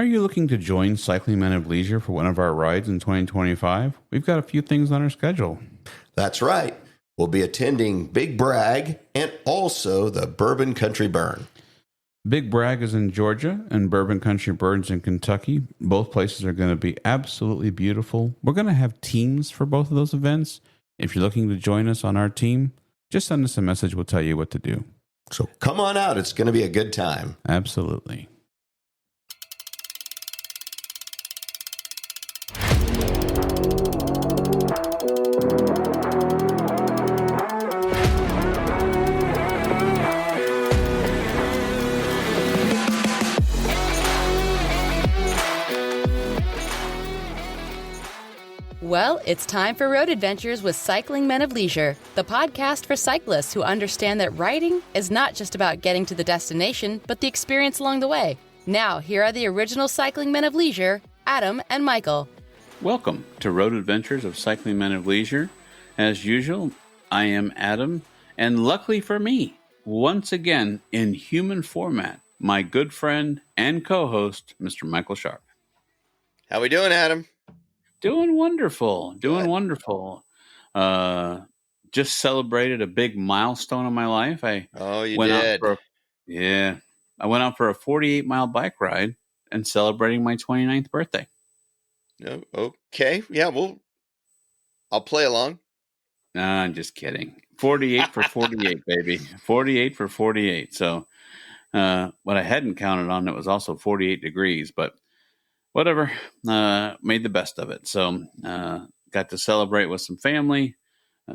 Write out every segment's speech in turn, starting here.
Are you looking to join Cycling Men of Leisure for one of our rides in 2025? We've got a few things on our schedule. That's right. We'll be attending Big Bragg and also the Bourbon Country Burn. Big Bragg is in Georgia and Bourbon Country Burns in Kentucky. Both places are going to be absolutely beautiful. We're going to have teams for both of those events. If you're looking to join us on our team, just send us a message. We'll tell you what to do. So come on out. It's going to be a good time. Absolutely. Well, it's time for Road Adventures with Cycling Men of Leisure, the podcast for cyclists who understand that riding is not just about getting to the destination, but the experience along the way. Now, here are the original Cycling Men of Leisure, Adam and Michael. Welcome to Road Adventures of Cycling Men of Leisure. As usual, I am Adam, and luckily for me, once again in human format, my good friend and co-host, Mr. Michael Sharp. How we doing, Adam? Doing wonderful. Wonderful. Just celebrated a big milestone in my life. I went out for a 48-mile bike ride and celebrating my 29th birthday. No, okay. Yeah, I'll play along. I'm just kidding. 48 for 48, baby. 48 for 48. So what I hadn't counted on, it was also 48 degrees, but whatever, made the best of it. So got to celebrate with some family.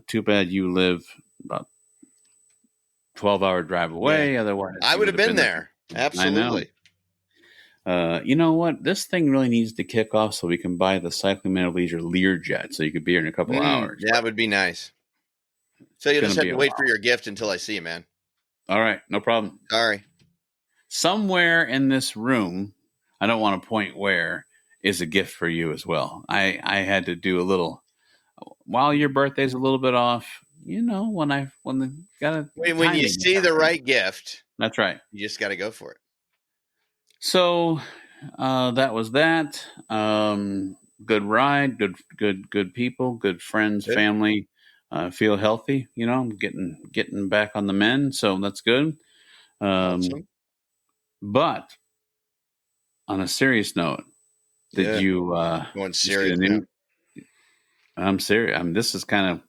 Too bad you live about 12-hour drive away. Yeah. Otherwise, I would have been there. Absolutely. I know. You know what? This thing really needs to kick off so we can buy the Cycling Man of Leisure Learjet so you could be here in a couple hours. That would be nice. So you just have to wait for your gift until I see you, man. All right. No problem. Sorry. Somewhere in this room, I don't want to point where, is a gift for you as well. I had to do a little, while your birthday's a little bit off, you know, when you see the right gift. That's right. You just got to go for it. So that was that. Good ride, good people, good friends, family. Feel healthy, you know, getting back on the mend. So that's good. Awesome. But on a serious note, did you going serious now? I'm serious. This is kind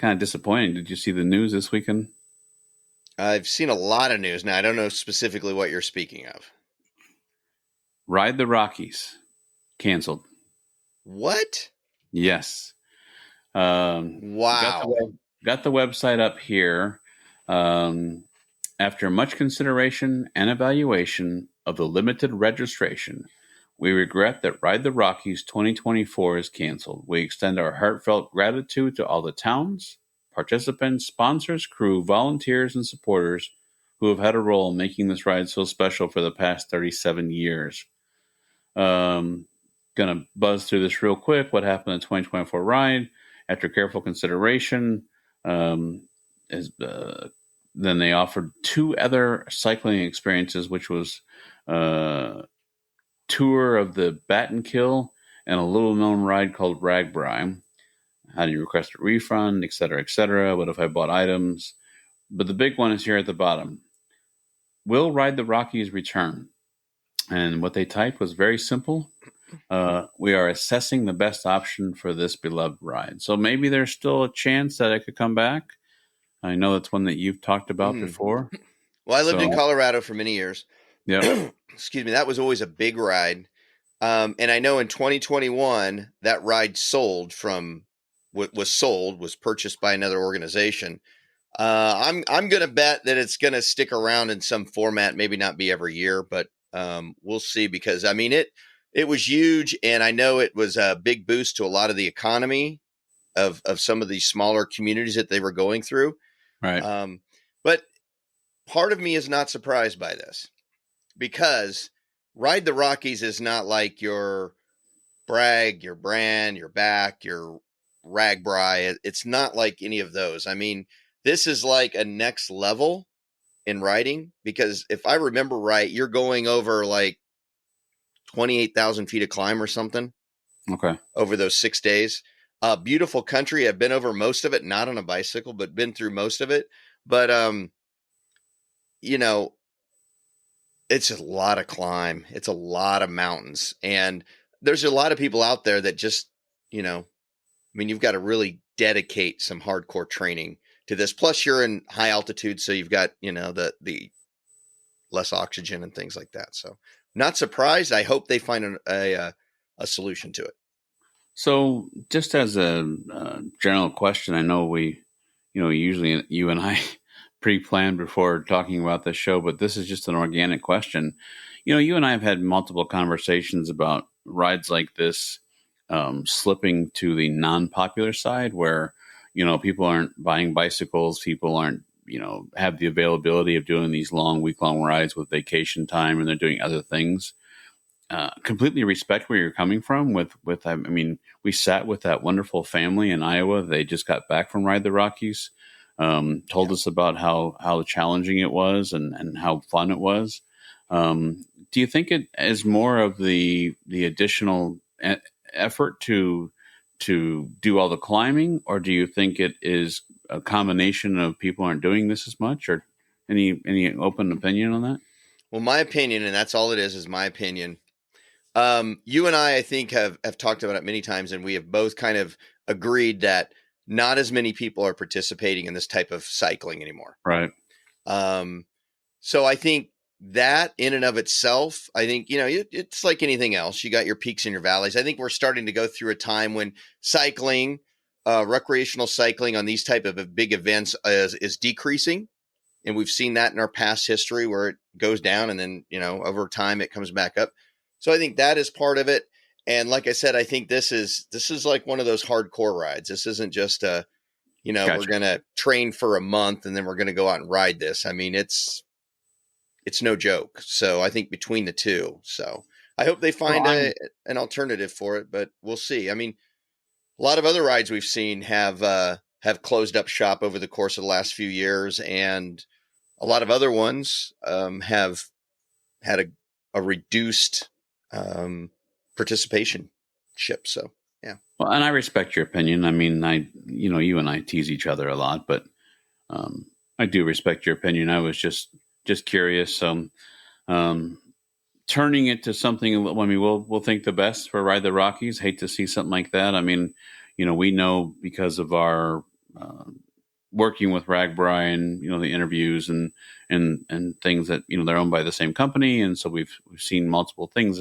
of disappointing. Did you see the news this weekend? I've seen a lot of news. Now I don't know specifically what you're speaking of. Ride the Rockies canceled. What? Yes. Wow. Got the website up here. After much consideration and evaluation of the limited registration, we regret that Ride the Rockies 2024 is canceled. We extend our heartfelt gratitude to all the towns, participants, sponsors, crew, volunteers, and supporters who have had a role in making this ride so special for the past 37 years. Gonna buzz through this real quick. What happened in the 2024 ride? After careful consideration, then they offered two other cycling experiences, which was tour of the Battenkill and a little-known ride called Ragbri. How do you request a refund, et cetera, et cetera? What if I bought items? But the big one is here at the bottom. Will Ride the Rockies return? And what they typed was very simple. We are assessing the best option for this beloved ride. So maybe there's still a chance that I could come back. I know that's one that you've talked about before. Well, I lived in Colorado for many years. Yeah. Excuse me. That was always a big ride. And I know in 2021, that ride was purchased by another organization. I'm going to bet that it's going to stick around in some format, maybe not be every year, but we'll see, because I mean, it was huge. And I know it was a big boost to a lot of the economy of some of these smaller communities that they were going through. Right. But part of me is not surprised by this, because Ride the Rockies is not like your Bragg, your Brand, your Back, your Ragbri. It's not like any of those. I mean, this is like a next level in riding, because if I remember right, you're going over like 28,000 feet of climb or something. Okay. Over those 6 days. Beautiful country. I've been over most of it, not on a bicycle, but been through most of it. But, it's a lot of climb. It's a lot of mountains. And there's a lot of people out there that just, you've got to really dedicate some hardcore training to this. Plus you're in high altitude. So you've got, the less oxygen and things like that. So not surprised. I hope they find a solution to it. So just as a general question, I know usually you and I pre-planned before talking about this show, but this is just an organic question. You and I have had multiple conversations about rides like this slipping to the non-popular side where, people aren't buying bicycles, people aren't, have the availability of doing these week-long rides with vacation time, and they're doing other things. Completely respect where you're coming from with, we sat with that wonderful family in Iowa. They just got back from Ride the Rockies, told us about how challenging it was and how fun it was. Do you think it is more of the additional effort to do all the climbing, or do you think it is a combination of people aren't doing this as much, or any open opinion on that? Well, my opinion, and that's all it is my opinion. You and I think have talked about it many times, and we have both kind of agreed that not as many people are participating in this type of cycling anymore. Right. So I think that in and of itself, I think, it's like anything else. You got your peaks and your valleys. I think we're starting to go through a time when cycling, recreational cycling on these type of big events is decreasing. And we've seen that in our past history where it goes down and then, over time it comes back up. So I think that is part of it. And like I said, I think this is like one of those hardcore rides. This isn't just gotcha. We're going to train for a month and then we're going to go out and ride this. It's no joke. So I think between the two, so I hope they find an alternative for it, but we'll see. A lot of other rides we've seen have closed up shop over the course of the last few years. And a lot of other ones have had a reduced participation ship. So, yeah. Well, and I respect your opinion. You and I tease each other a lot, but I do respect your opinion. I was just curious. Turning it to something, we'll think the best for Ride the Rockies. Hate to see something like that. We know because of our working with RAGBRAI and the interviews and things that they're owned by the same company, and so we've seen multiple things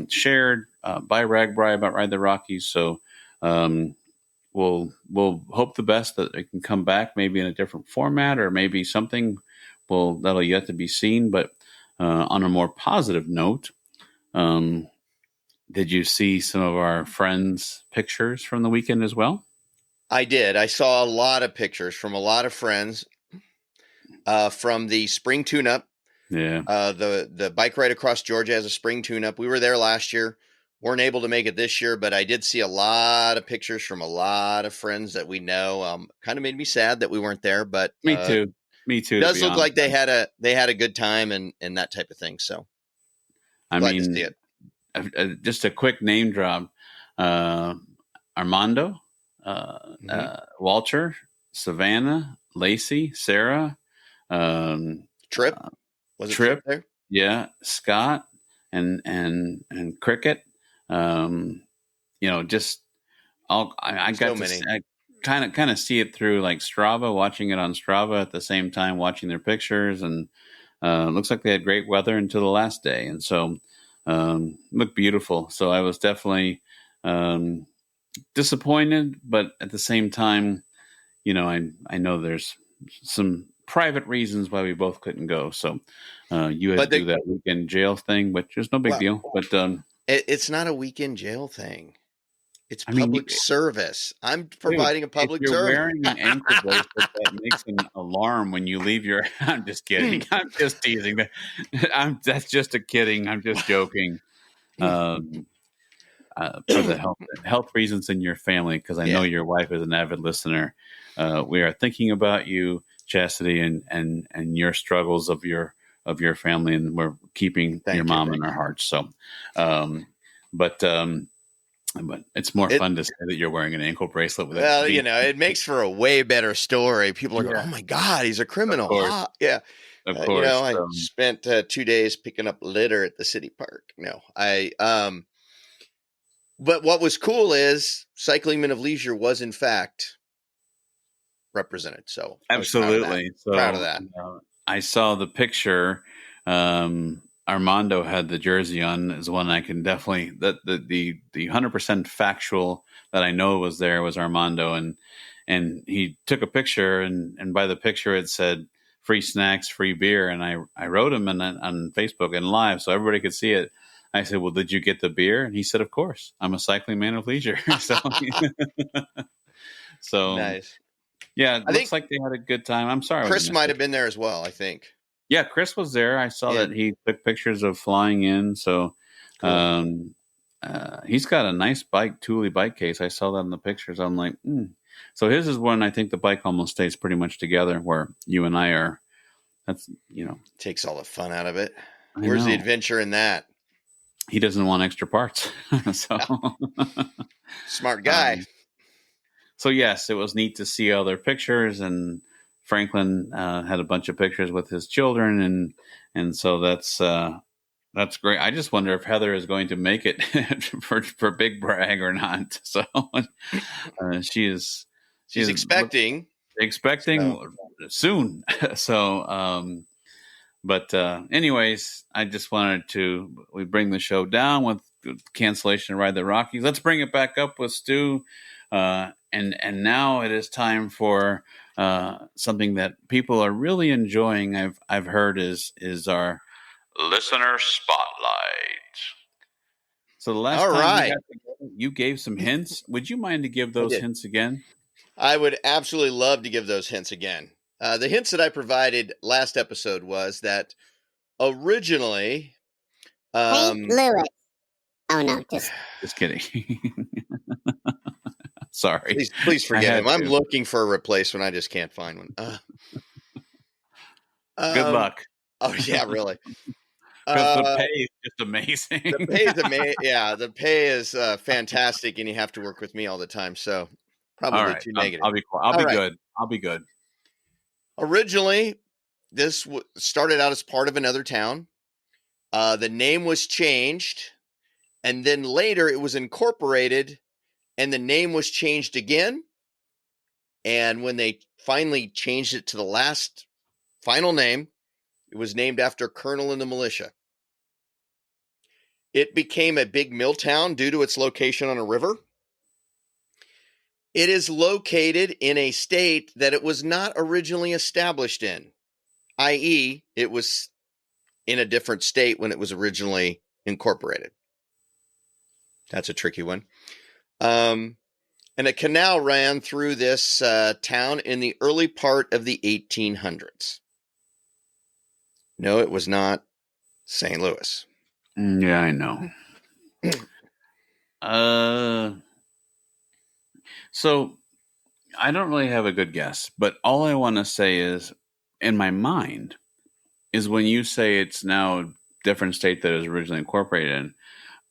shared by RAGBRAI about Ride the Rockies. So we'll hope the best that it can come back, maybe in a different format or maybe something. Well, that'll yet to be seen. But on a more positive note, did you see some of our friends' pictures from the weekend as well? I did. I saw a lot of pictures from a lot of friends from the spring tune-up. Yeah. The bike ride across Georgia has a spring tune-up. We were there last year. Weren't able to make it this year, but I did see a lot of pictures from a lot of friends that we know. Kind of made me sad that we weren't there, but me too. It does look like they had a good time and that type of thing. So glad to see it. Just a quick name drop. Armando, Walter, Savannah, Lacey, Sarah, Trip. Was it Trip there? Yeah. Scott and Cricket. Just all I got so to kind of see it through like Strava, watching it on Strava at the same time, watching their pictures, and looks like they had great weather until the last day, and so looked beautiful. So I was definitely disappointed, but at the same time, I know there's some private reasons why we both couldn't go. So you had to do that weekend jail thing, which is no big deal. But it's not a weekend jail thing. It's public service. I'm providing a public service. If you're wearing an ankle bracelet that makes an alarm when you leave your... I'm just kidding. I'm just teasing. That's just a kidding. I'm just joking. For the health reasons in your family, because I know your wife is an avid listener. We are thinking about you, Chastity, and your struggles of your of your family, and we're keeping Thank your you. mom in our hearts. So, but it's more fun to say that you're wearing an ankle bracelet with well, it makes for a way better story. People are going, "Oh my God, he's a criminal!" Of course. Yeah, Of course. I spent 2 days picking up litter at the city park. No, but what was cool is Cycling Men of Leisure was in fact represented. So absolutely. Proud of that. I saw the picture. Armando had the jersey on, is one I can definitely, the 100% factual that I know was there was Armando, and he took a picture, and by the picture it said free snacks, free beer, and I wrote him on Facebook and live so everybody could see it. I said, well, did you get the beer? And he said, of course, I'm a cycling man of leisure. So Nice. yeah, it looks like they had a good time. I'm sorry. Chris might have been there as well, I think. Yeah, Chris was there. I saw that he took pictures of flying in. So cool. He's got a nice bike, Thule bike case. I saw that in the pictures. I'm like, So his is one, I think the bike almost stays pretty much together, where you and I are. That's, takes all the fun out of it. Where's the adventure in that? He doesn't want extra parts. So smart guy. So yes, it was neat to see all their pictures, and Franklin had a bunch of pictures with his children, and so that's great. I just wonder if Heather is going to make it for Big Brag or not. So she's expecting soon. So but anyways, I just wanted we bring the show down with cancellation of Ride the Rockies. Let's bring it back up with Stu. And now it is time for something that people are really enjoying. I've heard is our listener spotlight. So the last time you gave some hints. Would you mind to give those hints again? I would absolutely love to give those hints again. The hints that I provided last episode was that originally, St. Louis. Oh no, just kidding. Sorry. Please forgive him. I'm looking for a replacement. I just can't find one. Good luck. Oh yeah, really. Because the pay is just amazing. The pay is amazing. Yeah, the pay is fantastic, and you have to work with me all the time. So probably too negative. I'll be quiet. I'll be good. Originally, this started out as part of another town. The name was changed, and then later it was incorporated, and the name was changed again. And when they finally changed it to the last final name, it was named after a colonel in the militia. It became a big mill town due to its location on a river. It is located in a state that it was not originally established in, i.e., it was in a different state when it was originally incorporated. That's a tricky one. And a canal ran through this town in the early part of the 1800s. No, it was not St. Louis. Yeah, I know. So I don't really have a good guess, but all I want to say is, in my mind, is when you say it's now a different state that it was originally incorporated in,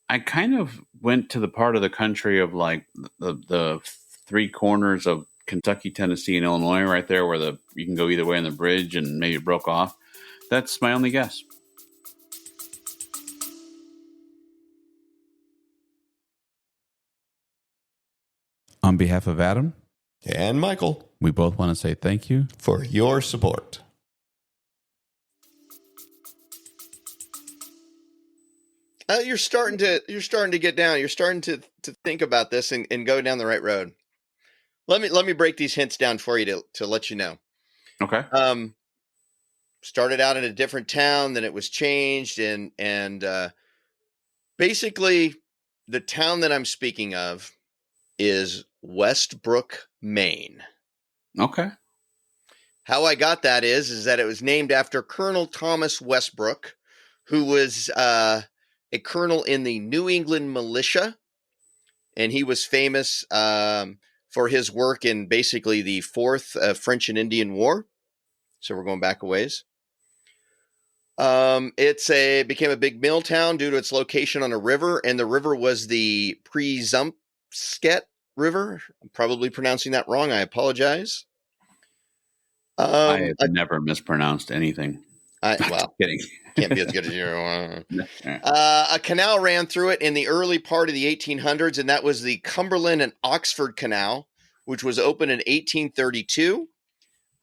I kind of went to the part of the country of like the three corners of Kentucky, Tennessee, and Illinois, right there where you can go either way on the bridge, and maybe it broke off. That's my only guess. On behalf of Adam and Michael, we both want to say thank you for your support. You're starting to get down. You're starting to think about this and go down the right road. Let me break these hints down for you to let you know. Okay. Started out in a different town, then it was changed, and basically the town that I'm speaking of is Westbrook, Maine. Okay. How I got that is that it was named after Colonel Thomas Westbrook, who was a colonel in the New England militia, and he was famous for his work in basically the Fourth French and Indian War. So we're going back a ways. Became a big mill town due to its location on a river, and the river was the Presumpsket River. I'm probably pronouncing that wrong. I apologize. I have never mispronounced anything. Well, kidding. Can't be as good as you. A canal ran through it in the early part of the 1800s, and that was the Cumberland and Oxford Canal, which was opened in 1832.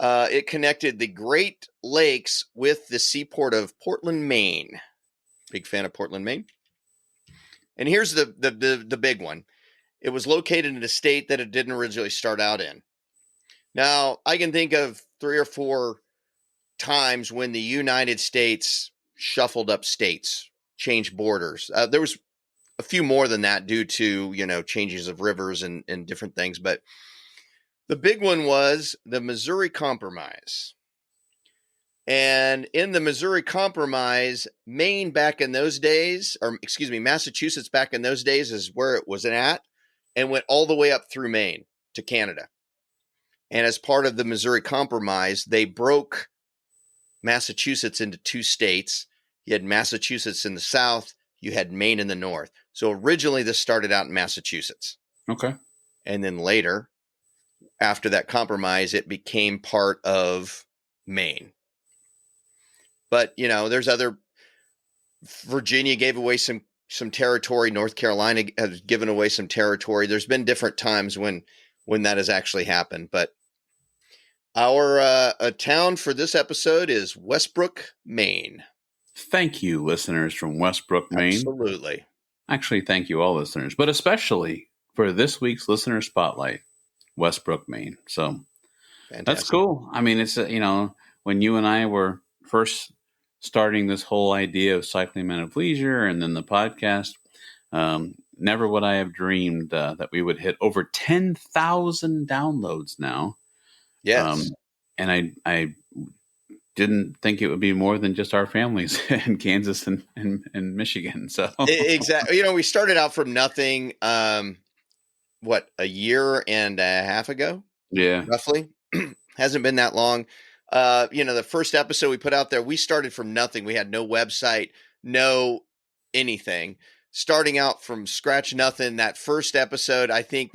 It connected the Great Lakes with the seaport of Portland, Maine. Big fan of Portland, Maine. And here's the big one. It was located in a state that it didn't originally start out in. Now, I can think of 3 or 4 times when the United States shuffled up states, changed borders. There was a few more than that due to, changes of rivers and different things. But the big one was the Missouri Compromise. And in the Missouri Compromise, Maine back in those days, Massachusetts back in those days is where it was at, and went all the way up through Maine to Canada. And as part of the Missouri Compromise, they broke Massachusetts into 2 states. You had Massachusetts in the south, you had Maine in the north. So originally this started out in Massachusetts. Okay. And then later, after that compromise, it became part of Maine. But, there's other, Virginia gave away some territory. North Carolina has given away some territory. There's been different times when that has actually happened. But our town for this episode is Westbrook, Maine. Thank you, listeners from Westbrook, Maine. Absolutely. Actually, thank you all listeners, but especially for this week's listener spotlight, Westbrook, Maine. So Fantastic. That's cool. I mean, it's, when you and I were first starting this whole idea of Cycling Men of Leisure and then the podcast, never would I have dreamed that we would hit over 10,000 downloads now. Yes. And I didn't think it would be more than just our families in Kansas and Michigan. So exactly. We started out from nothing, a year and a half ago? Yeah. Roughly. Hasn't been that long. The first episode we put out there, we started from nothing. We had no website, no anything. Starting out from scratch, nothing. That first episode, I think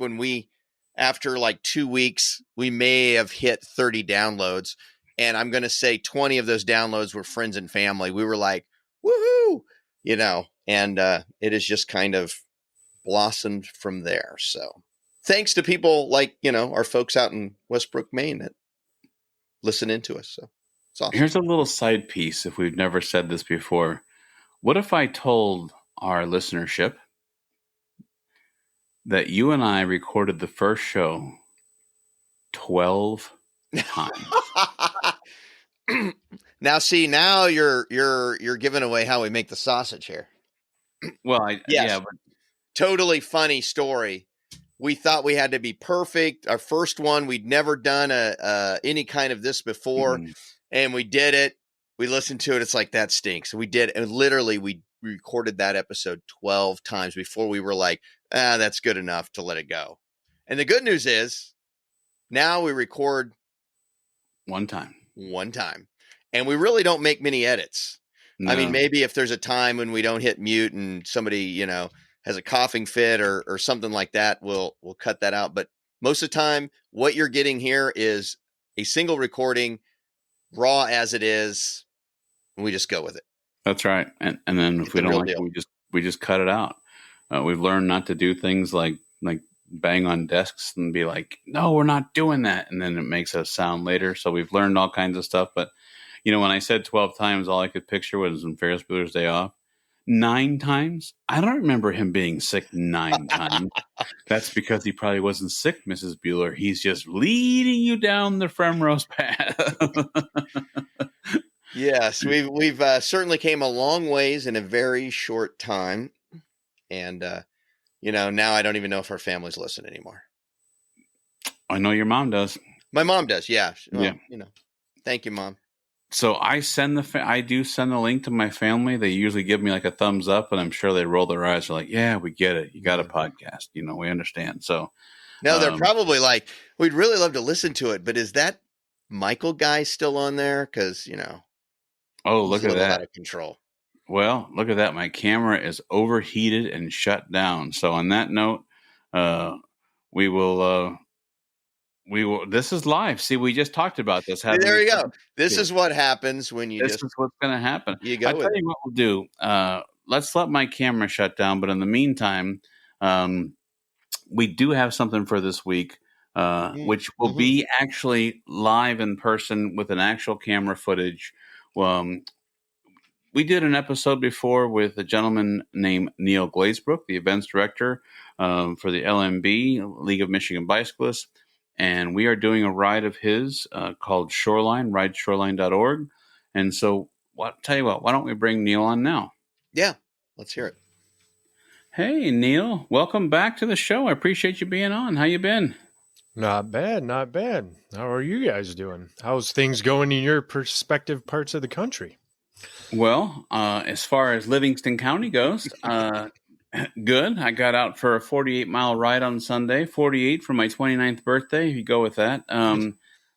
after like 2 weeks, we may have hit 30 downloads. And I'm going to say 20 of those downloads were friends and family. We were like, woohoo, and it has just kind of blossomed from there. So thanks to people like, our folks out in Westbrook, Maine that listen into us. So it's awesome. Here's a little side piece. If we've never said this before, what if I told our listenership that you and I recorded the first show 12 times? Now you're giving away how we make the sausage here. Well, but totally funny story. We thought we had to be perfect. Our first one, we'd never done any kind of this before, and we did it. We listened to it. It's like, that stinks. We did, and literally we recorded that episode 12 times before we were like, that's good enough to let it go. And the good news is, now we record one time, and we really don't make many edits. No. I mean, maybe if there's a time when we don't hit mute and somebody, has a coughing fit or something like that, we'll cut that out. But most of the time, what you're getting here is a single recording, raw as it is, and we just go with it. That's right. And then if we don't like it, we just cut it out. We've learned not to do things like bang on desks and be like, no, we're not doing that. And then it makes us sound later. So we've learned all kinds of stuff. But, when I said 12 times, all I could picture was in Ferris Bueller's Day Off. 9 times? I don't remember him being sick 9 times. That's because he probably wasn't sick, Mrs. Bueller. He's just leading you down the Fremrose path. Yes, we've certainly came a long ways in a very short time. And, now I don't even know if our families listen anymore. I know your mom does. My mom does, yeah. Well, yeah. Thank you, Mom. So I do send the link to my family. They usually give me like a thumbs up, and I'm sure they roll their eyes. They're like, "Yeah, we get it. You got a podcast. We understand." So no, they're probably like, "We'd really love to listen to it, but is that Michael guy still on there?" Because Oh, He's look a at little that. out of control. Well, look at that. My camera is overheated and shut down. So on that note, we will. This is live. See, we just talked about this. Having There a you go. This is what happens when you This just is what's going to happen. you I go tell with it. you what we'll do. Let's let my camera shut down. But in the meantime, um, we do have something for this week, which will Mm-hmm. be actually live in person with an actual camera footage. Um, we did an episode before with a gentleman named Neil Glazebrook, the events director for the LMB, League of Michigan Bicyclists. And we are doing a ride of his called Shoreline, rideshoreline.org. And so, tell you what, why don't we bring Neil on now? Yeah, let's hear it. Hey, Neil, welcome back to the show. I appreciate you being on. How you been? Not bad, not bad. How are you guys doing? How's things going in your perspective parts of the country? Well, as far as Livingston County goes, good. I got out for a 48-mile ride on Sunday, 48 for my 29th birthday, if you go with that.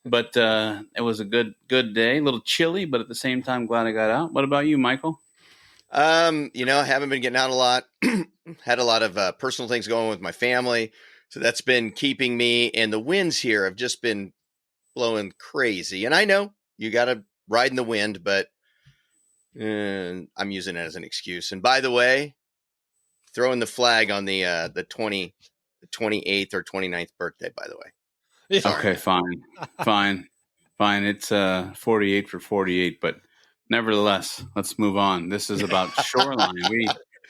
But it was a good day, a little chilly, but at the same time, glad I got out. What about you, Michael? I haven't been getting out a lot. Had a lot of personal things going with my family. So that's been keeping me, and the winds here have just been blowing crazy. And I know you got to ride in the wind, but I'm using it as an excuse. And by the way, throwing the flag on the 28th or 29th birthday, by the way. Sorry. Okay, fine. It's 48 for 48, but nevertheless, let's move on. This is about Shoreline.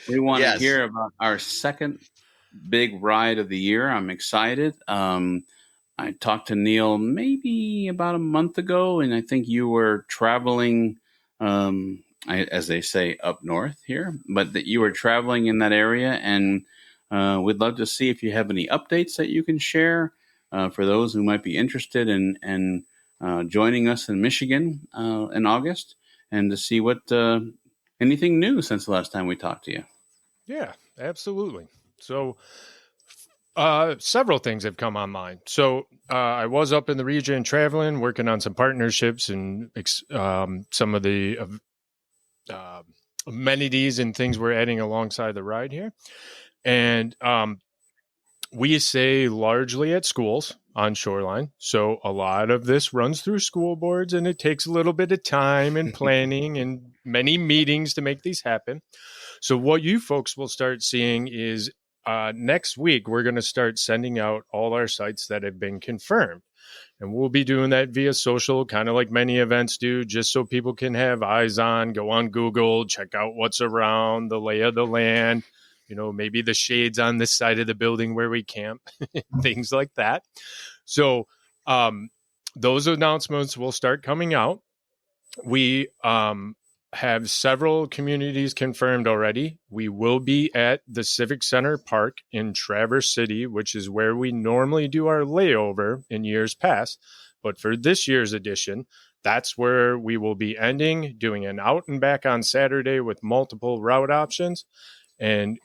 We want to hear about our second big ride of the year. I'm excited. I talked to Neil maybe about a month ago, and I think you were traveling, as they say, up north here, but that you were traveling in that area, and we'd love to see if you have any updates that you can share for those who might be interested in joining us in Michigan in August, and to see what anything new since the last time we talked to you. Yeah, absolutely. So several things have come online. So I was up in the region traveling, working on some partnerships and some of the amenities and things we're adding alongside the ride here. And we say largely at schools on Shoreline. So a lot of this runs through school boards, and it takes a little bit of time and planning and many meetings to make these happen. So what you folks will start seeing is next week, we're going to start sending out all our sites that have been confirmed. And we'll be doing that via social, kind of like many events do, just so people can have eyes on, go on Google, check out what's around, the lay of the land, maybe the shades on this side of the building where we camp, things like that. So those announcements will start coming out. We have several communities confirmed already. We will be at the Civic Center Park in Traverse City, which is where we normally do our layover in years past. But for this year's edition, that's where we will be ending, doing an out and back on Saturday with multiple route options, and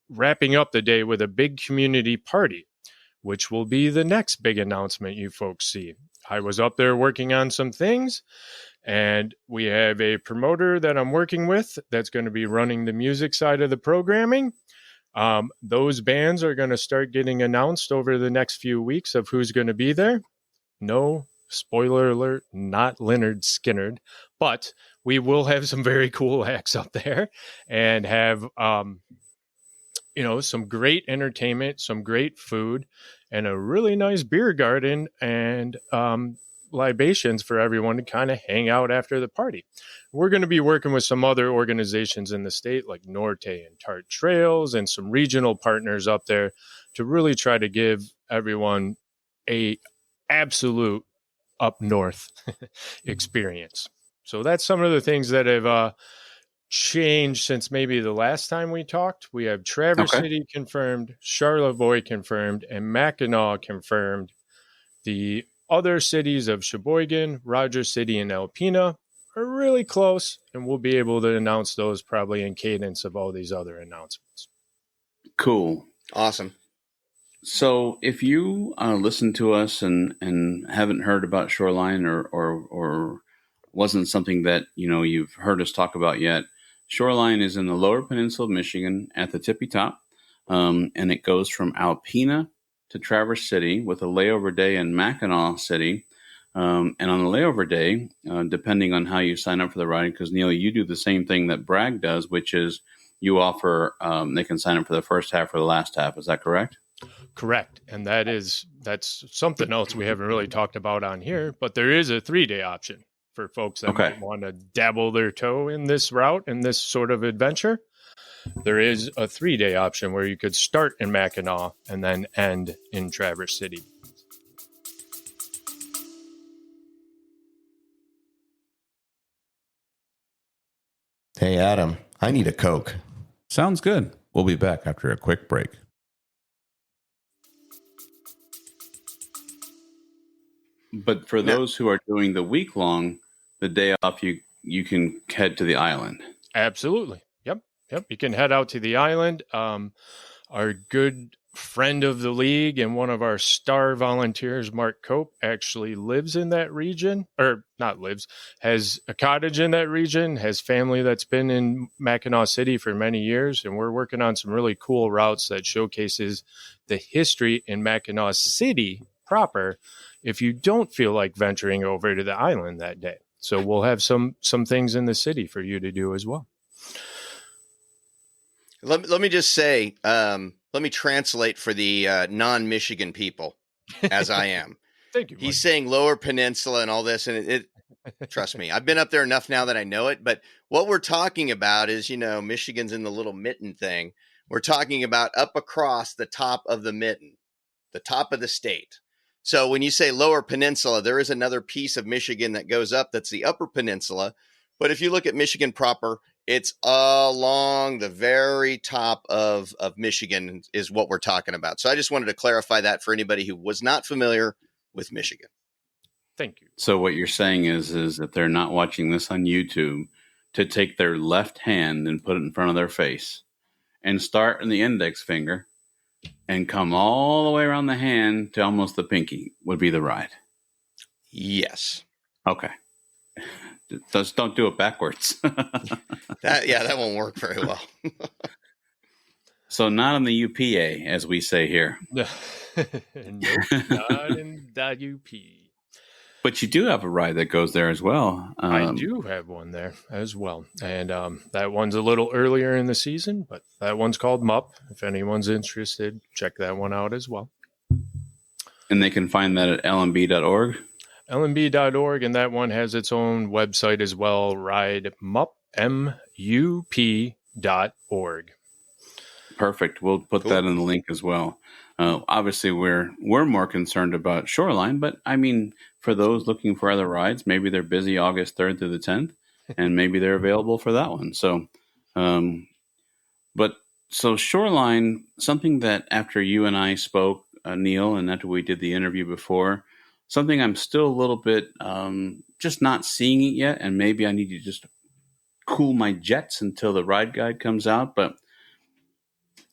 wrapping up the day with a big community party, which will be the next big announcement you folks see. I was up there working on some things, and we have a promoter that I'm working with that's going to be running the music side of the programming. Those bands are going to start getting announced over the next few weeks of who's going to be there. No, spoiler alert, not Leonard Skinner, but we will have some very cool acts up there and have, some great entertainment, some great food, and a really nice beer garden and libations for everyone to kind of hang out after the party. We're going to be working with some other organizations in the state like Norte and Tart Trails and some regional partners up there to really try to give everyone a absolute up north experience. So that's some of the things that have changed since maybe the last time we talked. We have Traverse City confirmed, Charlevoix confirmed, and Mackinac confirmed. The other cities of Sheboygan, Rogers City, and Alpena are really close, and we'll be able to announce those probably in cadence of all these other announcements. Cool. Awesome. So if you listen to us and haven't heard about Shoreline or wasn't something that you've heard us talk about yet. Shoreline is in the Lower Peninsula of Michigan at the tippy top, and it goes from Alpena to Traverse City with a layover day in Mackinac City. And on the layover day, depending on how you sign up for the ride, because Neil, you do the same thing that Bragg does, which is you offer they can sign up for the first half or the last half. Is that correct? Correct. And that's something else we haven't really talked about on here, but there is a 3-day option for folks that might want to dabble their toe in this route and this sort of adventure. There is a 3-day option where you could start in Mackinac and then end in Traverse City. Hey, Adam, I need a Coke. Sounds good. We'll be back after a quick break. But for those who are doing the week long, the day off, you can head to the island. Absolutely. Yep. You can head out to the island. Our good friend of the league and one of our star volunteers, Mark Cope, actually lives in that region, or not lives, has a cottage in that region, has family that's been in Mackinac City for many years. And we're working on some really cool routes that showcases the history in Mackinac City proper if you don't feel like venturing over to the island that day. So we'll have some things in the city for you to do as well. Let me just say, let me translate for the non-Michigan people, as I am. Thank you, Mike. He's saying Lower Peninsula and all this, and it trust me, I've been up there enough now that I know it. But what we're talking about is, Michigan's in the little mitten thing. We're talking about up across the top of the mitten, the top of the state. So when you say Lower Peninsula, there is another piece of Michigan that goes up. That's the Upper Peninsula. But if you look at Michigan proper, it's along the very top of Michigan is what we're talking about. So I just wanted to clarify that for anybody who was not familiar with Michigan. Thank you. So what you're saying is if they're not watching this on YouTube, to take their left hand and put it in front of their face and start in the index finger and come all the way around the hand to almost the pinky would be the ride. Yes. Okay. Just don't do it backwards. That won't work very well. So not in the UPA, as we say here. Nope, not in the UP. But you do have a ride that goes there as well. I do have one there as well. And that one's a little earlier in the season, but that one's called MUP. If anyone's interested, check that one out as well. And they can find that at lmb.org. lmb.org, and that one has its own website as well, ridemup, MUP.org. Perfect. We'll put that in the link as well. Obviously, we're more concerned about Shoreline, but I mean, for those looking for other rides, maybe they're busy August 3rd through the 10th, and maybe they're available for that one. So, so Shoreline, something that after you and I spoke, Neil, and after we did the interview before, something I'm still a little bit just not seeing it yet, and maybe I need to just cool my jets until the ride guide comes out, but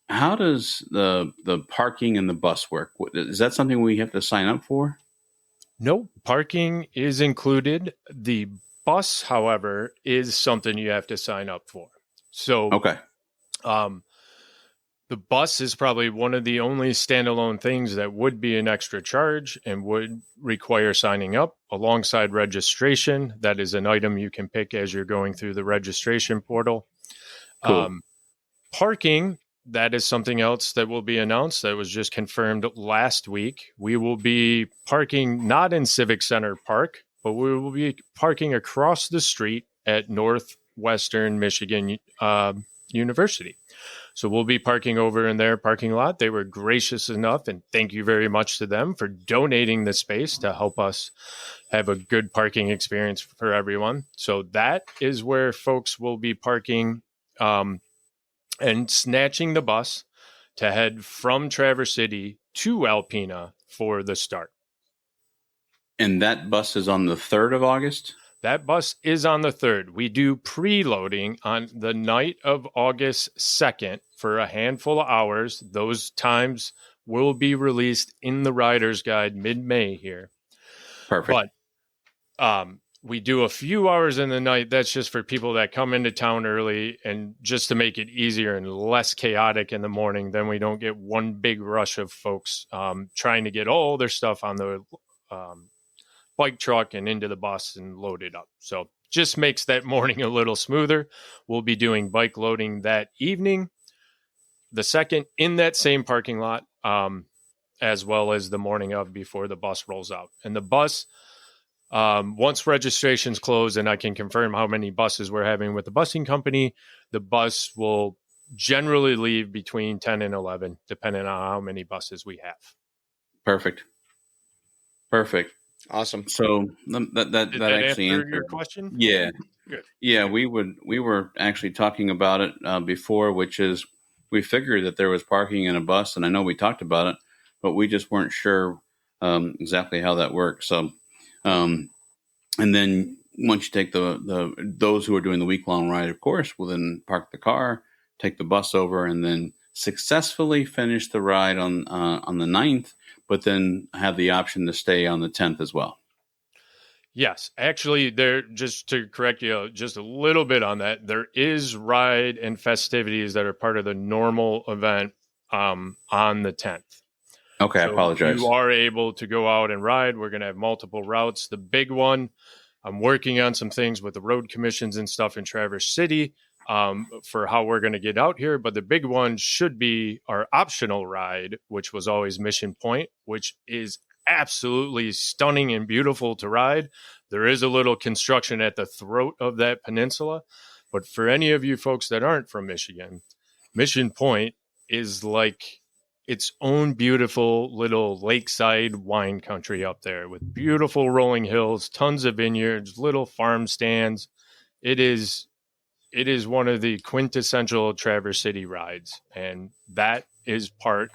how does the parking and the bus work? Is that something we have to sign up for? No, parking is included. The bus, however, is something you have to sign up for. So, okay. The bus is probably one of the only standalone things that would be an extra charge and would require signing up alongside registration. That is an item you can pick as you're going through the registration portal. Cool. Parking, that is something else that will be announced. That was just confirmed last week. We will be parking not in Civic Center Park, but we will be parking across the street at Northwestern Michigan University. So we'll be parking over in their parking lot. They were gracious enough, and thank you very much to them for donating the space to help us have a good parking experience for everyone. So that is where folks will be parking and snatching the bus to head from Traverse City to Alpena for the start. And that bus is on the 3rd of August? That bus is on the 3rd. We do preloading on the night of August 2nd for a handful of hours. Those times will be released in the Rider's Guide mid-May here. Perfect. But We do a few hours in the night. That's just for people that come into town early, and just to make it easier and less chaotic in the morning. Then we don't get one big rush of folks trying to get all their stuff on the bike truck and into the bus and load it up. So just makes that morning a little smoother. We'll be doing bike loading that evening, the second, in that same parking lot, as well as the morning of, before the bus rolls out. And the bus, once registration's closed and I can confirm how many buses we're having with the busing company, the bus will generally leave between 10 and 11, depending on how many buses we have. Perfect. Awesome. So that actually answer answered your question. Yeah. Good. Yeah, we were actually talking about it before, which is we figured that there was parking in a bus, and I know we talked about it, but we just weren't sure exactly how that works. So, and then once you take those who are doing the week-long ride, of course, will then park the car, take the bus over, and then successfully finish the ride on the 9th, but then have the option to stay on the 10th as well. Yes, actually, just to correct you just a little bit on that, there is ride and festivities that are part of the normal event on the 10th. Okay, So I apologize. you are able to go out and ride. We're going to have multiple routes. The big one, I'm working on some things with the road commissions and stuff in Traverse City for how we're going to get out here. But the big one should be our optional ride, which was always Mission Point, which is absolutely stunning and beautiful to ride. There is a little construction at the throat of that peninsula. But for any of you folks that aren't from Michigan, Mission Point is like its own beautiful little lakeside wine country up there with beautiful rolling hills, tons of vineyards, little farm stands. It is one of the quintessential Traverse City rides, and that is part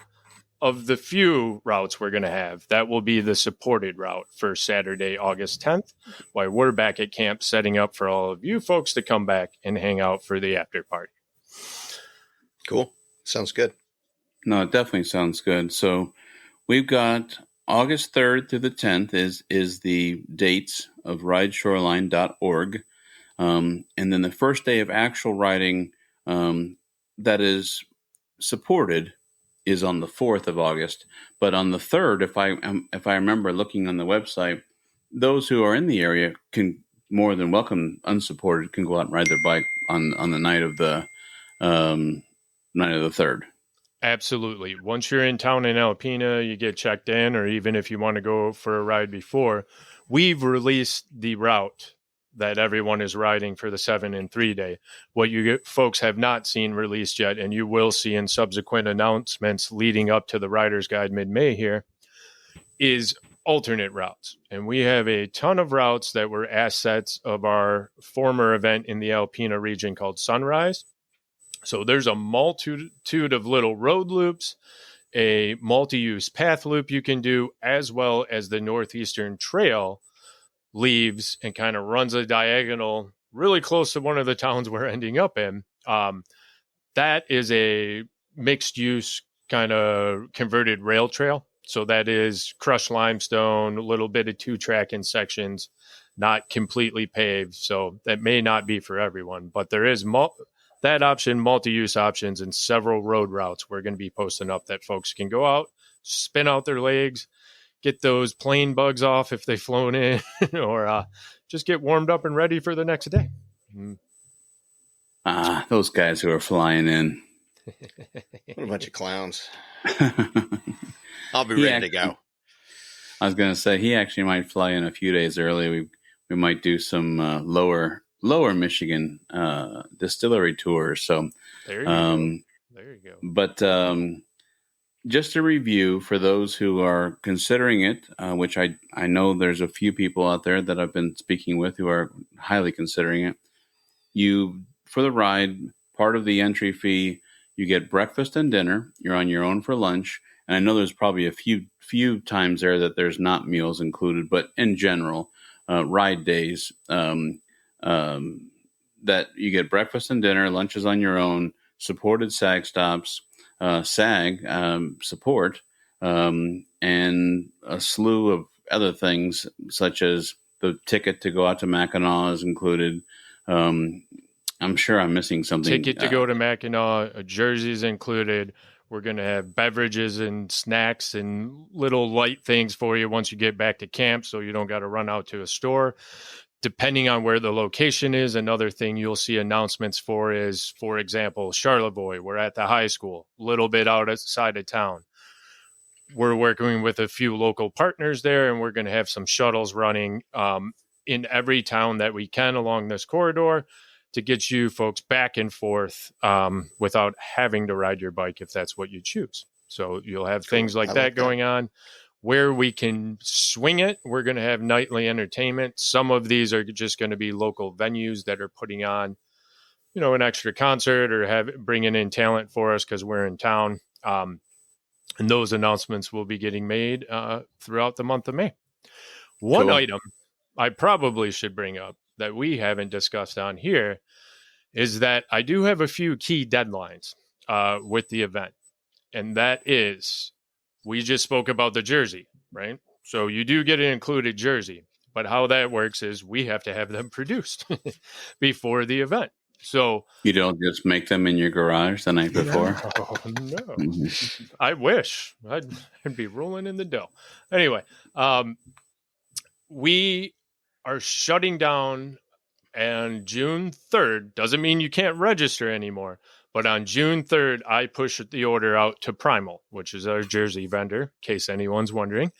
of the few routes we're going to have. That will be the supported route for Saturday, August 10th, while we're back at camp setting up for all of you folks to come back and hang out for the after party. Cool. Sounds good. No, it definitely sounds good. So we've got August 3rd through the 10th is the dates of rideshoreline.org. And then the first day of actual riding that is supported is on the 4th of August. But on the 3rd, if I remember looking on the website, those who are in the area can more than welcome unsupported can go out and ride their bike on the night of the 3rd. Absolutely. Once you're in town in Alpena, you get checked in, or even if you want to go for a ride before, we've released the route that everyone is riding for the 7 and 3 day. What you folks have not seen released yet, and you will see in subsequent announcements leading up to the Rider's Guide mid-May here, is alternate routes. And we have a ton of routes that were assets of our former event in the Alpena region called Sunrise. So there's a multitude of little road loops, a multi-use path loop you can do, as well as the Northeastern Trail leaves and kind of runs a diagonal really close to one of the towns we're ending up in. That is a mixed use kind of converted rail trail. So that is crushed limestone, a little bit of 2-track in sections, not completely paved. So that may not be for everyone, but there is that option, multi-use options, and several road routes we're going to be posting up that folks can go out, spin out their legs, get those plane bugs off if they've flown in, or just get warmed up and ready for the next day. Those guys who are flying in. What a bunch of clowns. I'll be ready to go. I was going to say, he actually might fly in a few days early. We might do some lower Michigan distillery tours. So there you go. There you go. But just a review for those who are considering it, which I know there's a few people out there that I've been speaking with who are highly considering it. For the ride, part of the entry fee, you get breakfast and dinner. You're on your own for lunch. And I know there's probably a few times there that there's not meals included, but in general, ride days, that you get breakfast and dinner, lunch is on your own, supported SAG stops, SAG support, and a slew of other things such as the ticket to go out to Mackinac is included. I'm sure I'm missing something. Ticket to go to Mackinac, a jersey's included. We're going to have beverages and snacks and little light things for you once you get back to camp, so you don't got to run out to a store. Depending on where the location is, another thing you'll see announcements for is, for example, Charlevoix. We're at the high school, a little bit outside of town. We're working with a few local partners there, and we're going to have some shuttles running in every town that we can along this corridor to get you folks back and forth without having to ride your bike if that's what you choose. So you'll have things like that going on. Where we can swing it, we're going to have nightly entertainment. Some of these are just going to be local venues that are putting on, an extra concert or bringing in talent for us because we're in town. And those announcements will be getting made throughout the month of May. One item I probably should bring up that we haven't discussed on here is that I do have a few key deadlines with the event. And that is, we just spoke about the jersey, right? So you do get an included jersey, but how that works is we have to have them produced before the event. So you don't just make them in your garage the night before? No. I wish. I'd be rolling in the dough. Anyway, we are shutting down on June 3rd. Doesn't mean you can't register anymore. But on June 3rd, I pushed the order out to Primal, which is our jersey vendor, in case anyone's wondering.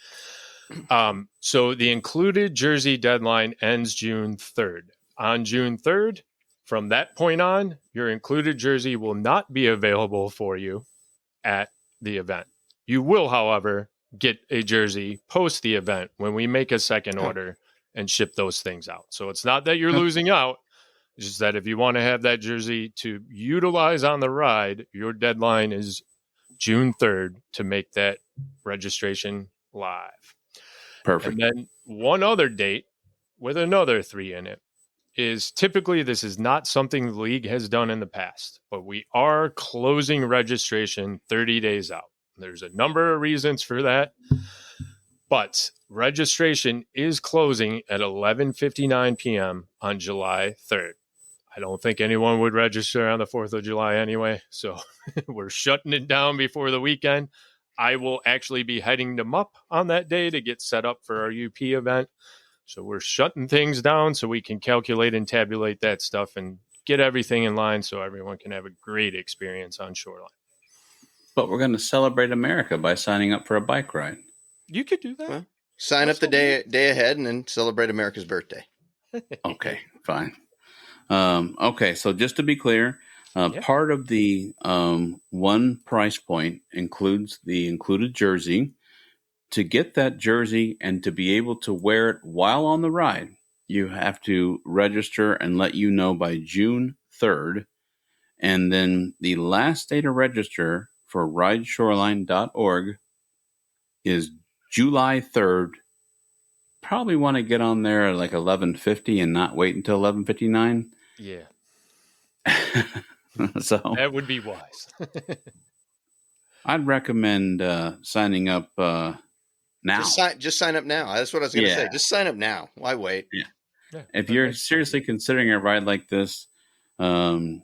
So the included jersey deadline ends June 3rd. On June 3rd, from that point on, your included jersey will not be available for you at the event. You will, however, get a jersey post the event when we make a second order and ship those things out. So it's not that you're losing out. It's just that if you want to have that jersey to utilize on the ride, your deadline is June 3rd to make that registration live. Perfect. And then one other date with another 3 in it is typically this is not something the league has done in the past, but we are closing registration 30 days out. There's a number of reasons for that, but registration is closing at 11:59 p.m. on July 3rd. I don't think anyone would register on the 4th of July anyway, so we're shutting it down before the weekend. I will actually be heading them up on that day to get set up for our UP event. So we're shutting things down so we can calculate and tabulate that stuff and get everything in line so everyone can have a great experience on Shoreline. But we're going to celebrate America by signing up for a bike ride. You could do that. Well, sign up the day ahead and then celebrate America's birthday. Okay, fine. Okay, so just to be clear, part of the one price point includes the included jersey. To get that jersey and to be able to wear it while on the ride, you have to register and let you know by June 3rd. And then the last day to register for rideshoreline.org is July 3rd. Probably want to get on there at like 11:50 and not wait until 11:59. Yeah. So that would be wise. I'd recommend signing up now. Just sign up now. That's what I was going to say. Just sign up now. Why wait? Yeah. If you're seriously considering a ride like this, the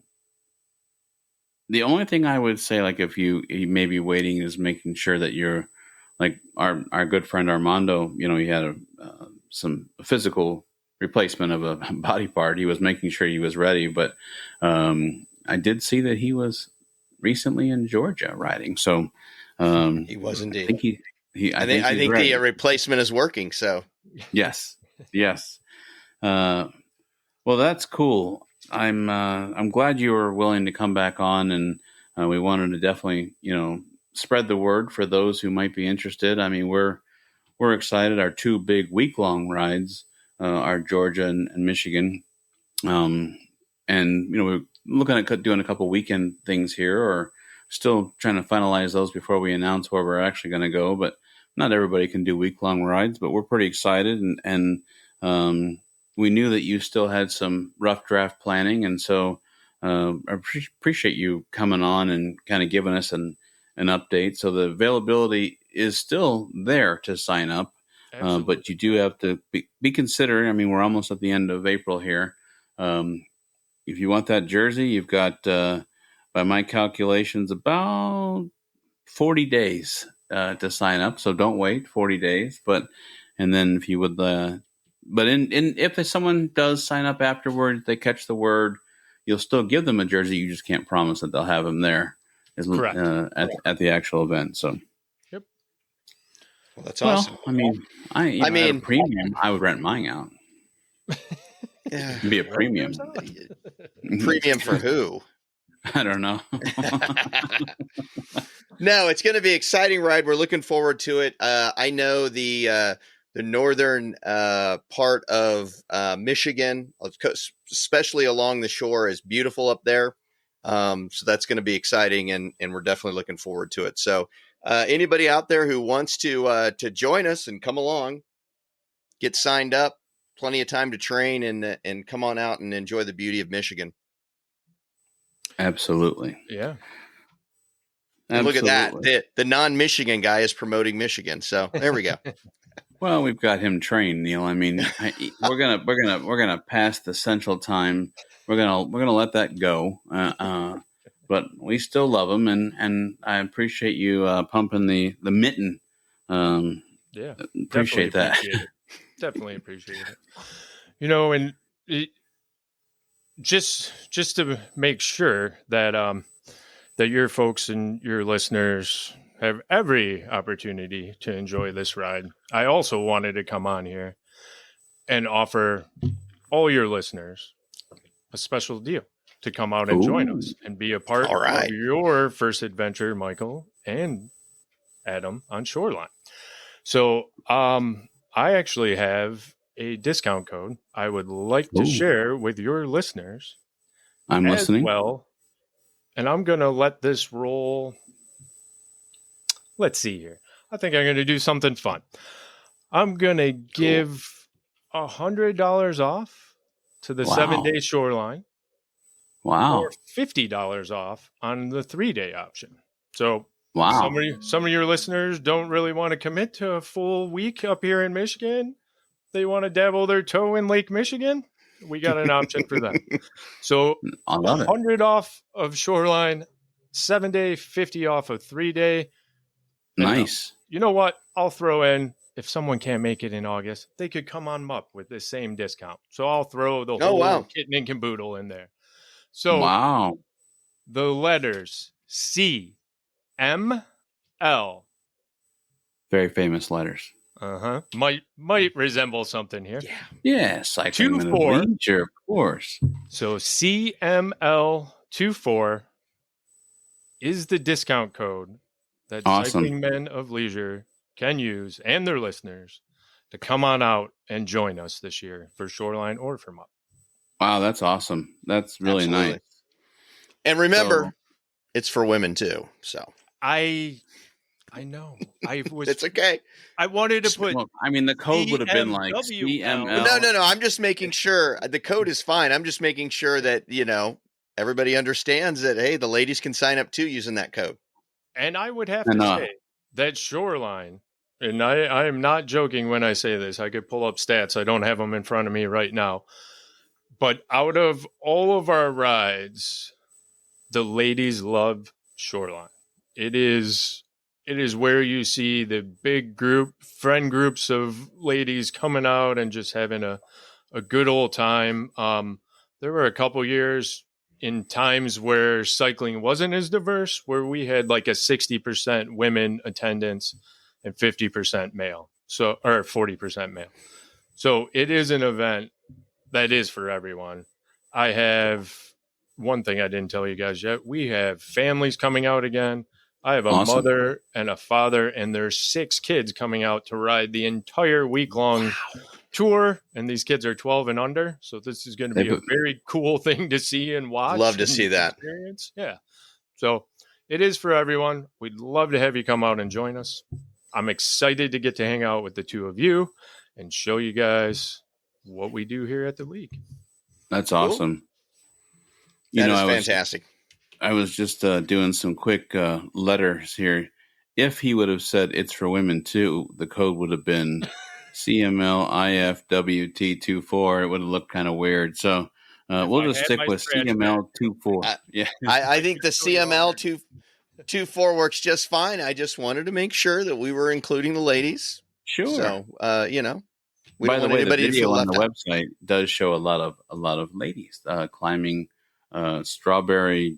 only thing I would say, like if you may be waiting, is making sure that you're like our good friend Armando. He had some physical replacement of a body part. He was making sure he was ready, but I did see that he recently in Georgia riding. So he was indeed. I think the replacement is working. So yes. Well, that's cool. I'm glad you were willing to come back on, and we wanted to definitely spread the word for those who might be interested. I mean, we're excited. Our 2 big week-long rides are Georgia and Michigan, and we're looking at doing a couple weekend things here, or still trying to finalize those before we announce where we're actually going to go. But not everybody can do week-long rides, but we're pretty excited. And we knew that you still had some rough draft planning. And so I appreciate you coming on and kind of giving us an update. So the availability is still there to sign up. But you do have to be considerate. I mean, we're almost at the end of April here. If you want that jersey, you've got, by my calculations, about 40 days to sign up. So don't wait 40 days. And then if you would, if someone does sign up afterward, they catch the word, you'll still give them a jersey. You just can't promise that they'll have them there Correct. At the actual event. So. Yep. Well, that's awesome. I mean, at a premium, I would rent mine out. Yeah. It'd be a premium. Premium for who? I don't know. No, it's going to be an exciting ride. We're looking forward to it. I know the northern part of Michigan, especially along the shore, is beautiful up there. So that's going to be exciting, and we're definitely looking forward to it. So anybody out there who wants to join us and come along, get signed up. Plenty of time to train and come on out and enjoy the beauty of Michigan. Absolutely. Yeah. And look at that. The non-Michigan guy is promoting Michigan. So there we go. Well, we've got him trained, Neil. I mean, we're gonna pass the Central Time. We're gonna let that go. But we still love him, and I appreciate you pumping the mitten. Yeah. Appreciate that. Definitely appreciate it. You know, and just to make sure that that your folks and your listeners have every opportunity to enjoy this ride, I also wanted to come on here and offer all your listeners a special deal to come out and join us and be a part of your first adventure, Michael and Adam, on Shoreline. So, I actually have a discount code I would like to share with your listeners. I'm listening. Well, and I'm going to let this roll. Let's see here. I think I'm going to do something fun. I'm going to give $100 off to the 7-day Shoreline. Wow. Or $50 off on the 3-day option. So, wow. Some of your listeners don't really want to commit to a full week up here in Michigan. They want to dabble their toe in Lake Michigan. We got an option for them. So I love 100 off of Shoreline, 7-day, 50 off of 3-day. Nice. You know what? I'll throw in, if someone can't make it in August, they could come on up with the same discount. So I'll throw the whole kit and caboodle in there. So the letters C, M, L. Very famous letters. Might resemble something here. Yeah. Cycling Men of Leisure, of course. So CML24 is the discount code that Cycling Men of Leisure can use, and their listeners, to come on out and join us this year for Shoreline or for MUP. Wow, that's awesome. That's really nice. And remember, it's for women too. So I know. It's okay. I wanted to put. Well, I mean, the code would have been like CML. No. I'm just making sure the code is fine. I'm just making sure that everybody understands that. Hey, the ladies can sign up too using that code. And I would have to say that Shoreline, and I am not joking when I say this. I could pull up stats. I don't have them in front of me right now. But out of all of our rides, the ladies love Shoreline. It is where you see the big friend groups of ladies coming out and just having a good old time. There were a couple years in times where cycling wasn't as diverse, where we had like a 60% women attendance and 50% male. So, or 40% male. So it is an event that is for everyone. I have one thing I didn't tell you guys yet. We have families coming out again. I have a mother and a father and their 6 kids coming out to ride the entire week-long tour. And these kids are 12 and under. So this is going to be a very cool thing to see and watch. Love to see that. Experience. Yeah. So it is for everyone. We'd love to have you come out and join us. I'm excited to get to hang out with the two of you and show you guys what we do here at the league. That's awesome. That is fantastic. I was just doing some quick letters here. If he would have said it's for women too, the code would have been CML IFWT24. It would have looked kind of weird. So we'll just stick with CML24. Yeah. I think the CML 24 works just fine. I just wanted to make sure that we were including the ladies. Sure. So, we By don't the want way, the anybody to video feel on left the out. website does show a lot of ladies climbing Strawberry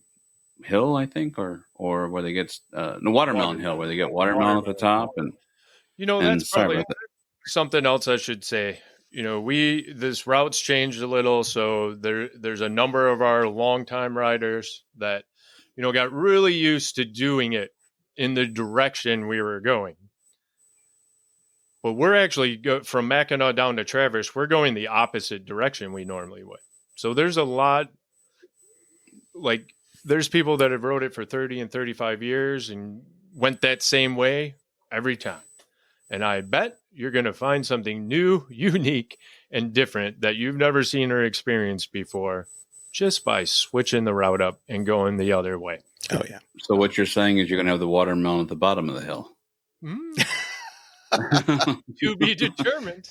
Hill, I think, or where they get the Watermelon Hill, where they get watermelon at the top. And that's sorry probably about that. something else I should say. This route's changed a little, so there's a number of our longtime riders that got really used to doing it in the direction we were going. But we're actually from Mackinac down to Traverse. We're going the opposite direction we normally would. So there's a lot, there's people that have rode it for 30 and 35 years and went that same way every time. And I bet you're going to find something new, unique, and different that you've never seen or experienced before just by switching the route up and going the other way. Oh, yeah. So what you're saying is you're going to have the watermelon at the bottom of the hill. To be determined.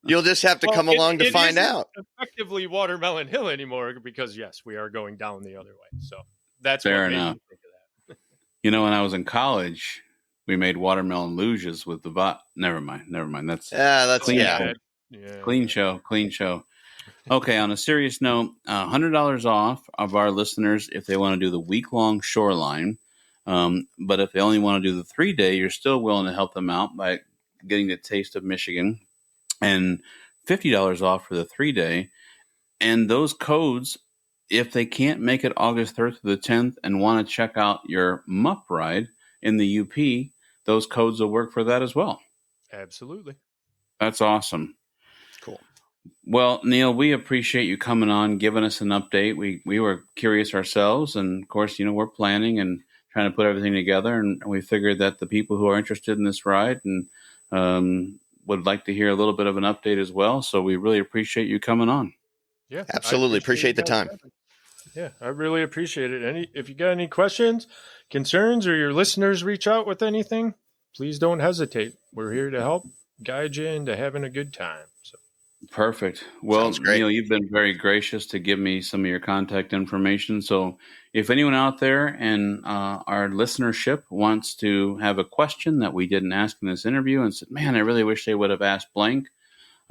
You'll just have to come along to find out. Effectively Watermelon Hill anymore because yes, we are going down the other way. So that's fair what made enough. me think of that. When I was in college, we made watermelon luges with the Never mind. That's Clean show. Clean show. Okay. On a serious note, $100 off of our listeners if they want to do the week-long shoreline. But if they only want to do the 3-day, you're still willing to help them out by getting the taste of Michigan, and $50 off for the 3-day. And those codes, if they can't make it August 3rd to the 10th and want to check out your MUP ride in the UP, those codes will work for that as well. Absolutely. That's awesome. Cool. Well, Neil, we appreciate you coming on, giving us an update. We were curious ourselves, and of course, we're planning and trying to put everything together, and we figured that the people who are interested in this ride and would like to hear a little bit of an update as well. So we really appreciate you coming on. Yeah, absolutely. Appreciate the time. Yeah, I really appreciate it. If you got any questions, concerns, or your listeners reach out with anything, please don't hesitate. We're here to help guide you into having a good time. So. Perfect. Well, Neil, you've been very gracious to give me some of your contact information. So if anyone out there and our listenership wants to have a question that we didn't ask in this interview and said, man, I really wish they would have asked blank,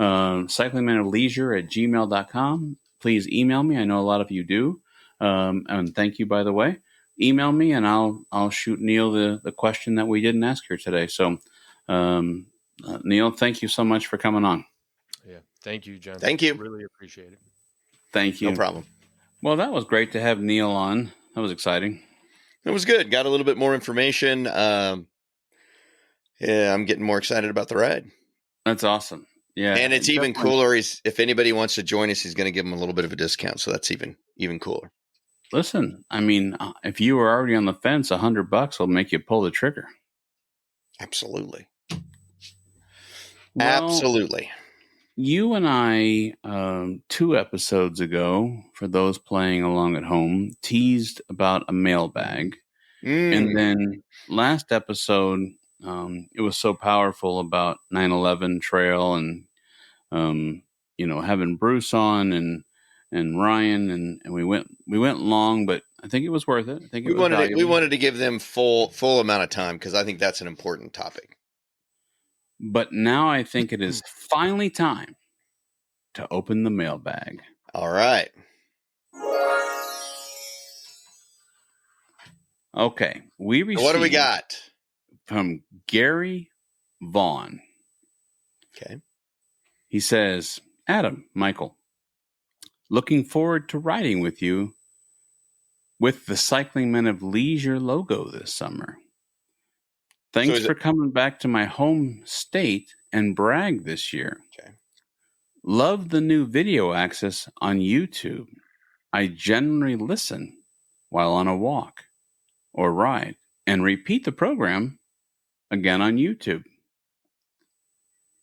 cyclingmanofleisure@gmail.com. Please email me. I know a lot of you do. And thank you, by the way. Email me and I'll shoot Neil the question that we didn't ask here today. So, Neil, thank you so much for coming on. Yeah. Thank you, Jen. Thank you. Really appreciate it. Thank you. No problem. Well, that was great to have Neil on. That was exciting. It was good. Got a little bit more information. I'm getting more excited about the ride. That's awesome. Yeah. And it's even cooler. If anybody wants to join us, he's going to give them a little bit of a discount. So that's even cooler. Listen, I mean, if you were already on the fence, $100 will make you pull the trigger. Absolutely. Well, absolutely. You and I, 2 episodes ago, for those playing along at home, teased about a mailbag. And then last episode, it was so powerful about 9/11 trail and, having Bruce on and Ryan, and we went long, but I think it was worth it. I think we wanted to give them full amount of time because I think that's an important topic. But now I think it is finally time to open the mailbag. All right. Okay. What do we got? From Gary Vaughn. Okay. He says, Adam, Michael, looking forward to riding with you with the Cycling Men of Leisure logo this summer. Thanks for coming back to my home state and brag this year. Okay. Love the new video access on YouTube. I generally listen while on a walk or ride and repeat the program again on YouTube.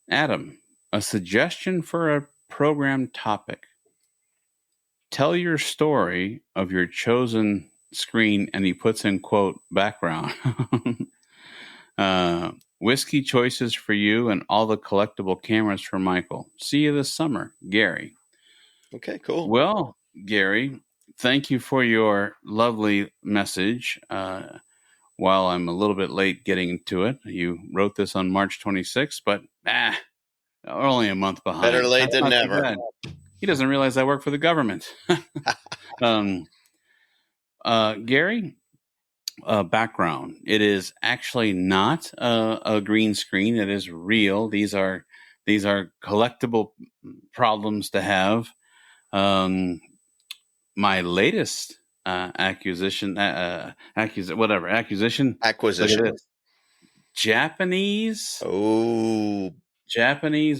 Adam, a suggestion for a program topic. Tell your story of your chosen screen, and he puts in quote background. Whiskey choices for you and all the collectible cameras for Michael. See you this summer, Gary. Okay, cool. Well, Gary, thank you for your lovely message. While I'm a little bit late getting to it, you wrote this on March 26th, but only a month behind. Better late That's than not too never. bad. He doesn't realize I work for the government. Gary, background. It is actually not a green screen. It is real. These are collectible problems to have. My latest acquisition. Look at this. Japanese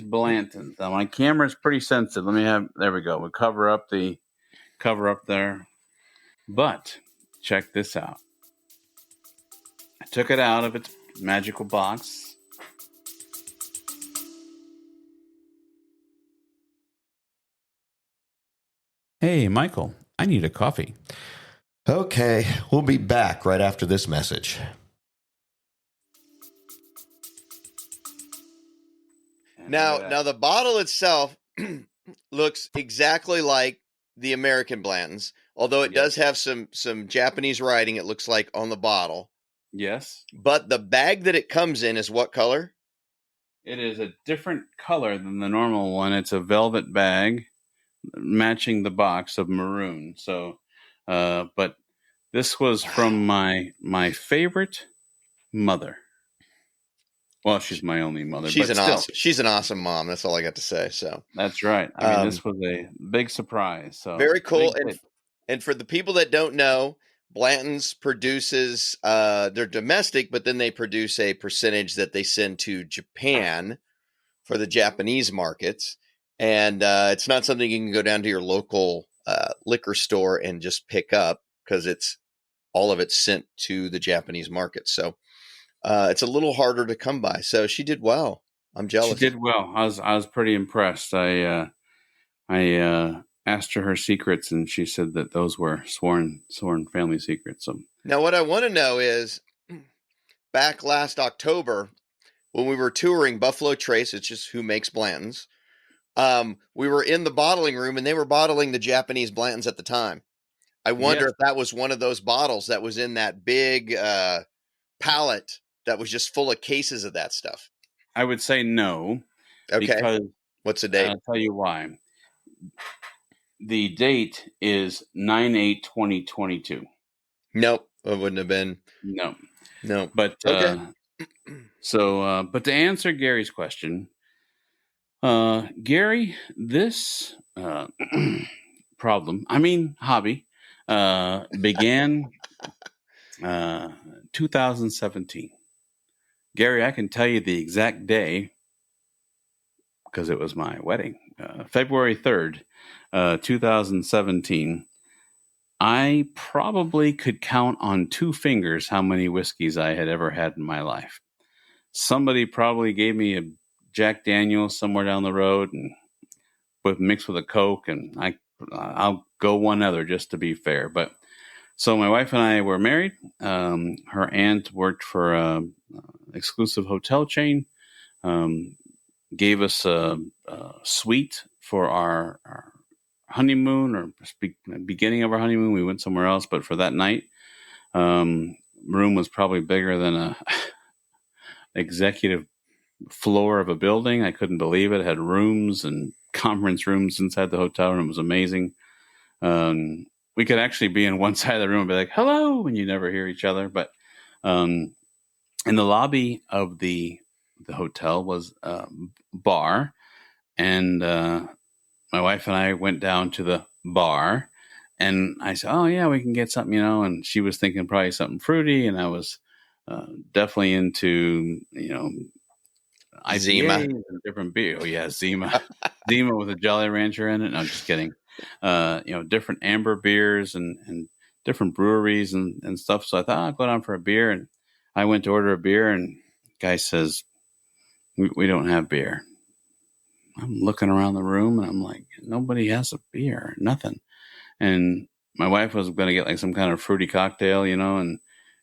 Blantons. Now my camera is pretty sensitive. There we go. We'll cover up there. But check this out. I took it out of its magical box. Hey, Michael, I need a coffee. Okay, we'll be back right after this message. Now the bottle itself looks exactly like the American Blantons, although it does have some Japanese writing, it looks like, on the bottle. Yes. But the bag that it comes in is what color? It is a different color than the normal one. It's a velvet bag matching the box of maroon. So, but this was from my favorite mother. Well, she's my only mother. She's an awesome mom. That's all I got to say. So that's right. I mean, this was a big surprise. So very cool. And for the people that don't know, Blanton's produces, they're domestic, but then they produce a percentage that they send to Japan for the Japanese markets. And it's not something you can go down to your local liquor store and just pick up, because all of it's sent to the Japanese market. So it's a little harder to come by. So she did well. I'm jealous. She did well. I was pretty impressed. I asked her secrets, and she said that those were sworn family secrets. So now what I want to know is, back last October when we were touring Buffalo Trace, it's just who makes Blantons. We were in the bottling room and they were bottling the Japanese Blantons at the time. I wonder if that was one of those bottles that was in that big pallet that was just full of cases of that stuff. I would say no. Okay. Because what's the date? I'll tell you why. The date is 9/8/2022. Nope. It wouldn't have been. No. But okay. But to answer Gary's question, Gary, this hobby, began 2017. Gary, I can tell you the exact day because it was my wedding, February 3rd, 2017. I probably could count on two fingers how many whiskeys I had ever had in my life. Somebody probably gave me a Jack Daniels somewhere down the road and mixed with a Coke, and I'll go one other just to be fair. But so my wife and I were married. Her aunt worked for an exclusive hotel chain. Gave us a suite for our honeymoon, or beginning of our honeymoon. We went somewhere else, but for that night, room was probably bigger than a executive floor of a building. I couldn't believe it. It had rooms and conference rooms inside the hotel room. It was amazing. We could actually be in one side of the room and be like, hello, and you never hear each other. But in the lobby of the hotel was a bar, and my wife and I went down to the bar, and I said, oh yeah, we can get something, and she was thinking probably something fruity, and I was definitely into, Zima, and different beer. Oh yeah, Zima. Zima with a Jolly Rancher in it. No, just kidding. Different amber beers and different breweries and stuff. So I thought I'll go down for a beer, and I went to order a beer, and the guy says, we don't have beer. I'm looking around the room, and I'm like, nobody has a beer, nothing. And my wife was going to get like some kind of fruity cocktail, and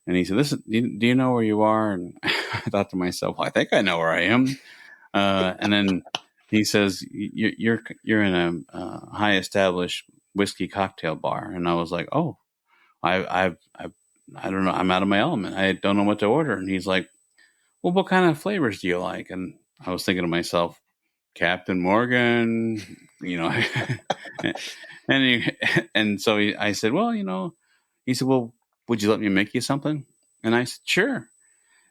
And he said, "Listen, do you know where you are?" And I thought to myself, well, I think I know where I am. And then he says, "You're in a high established whiskey cocktail bar." And I was like, "Oh, I don't know. I'm out of my element. I don't know what to order." And he's like, "Well, what kind of flavors do you like?" And I was thinking to myself, Captain Morgan, and so I said, "Well, he said, well, would you let me make you something?" And I said, "Sure."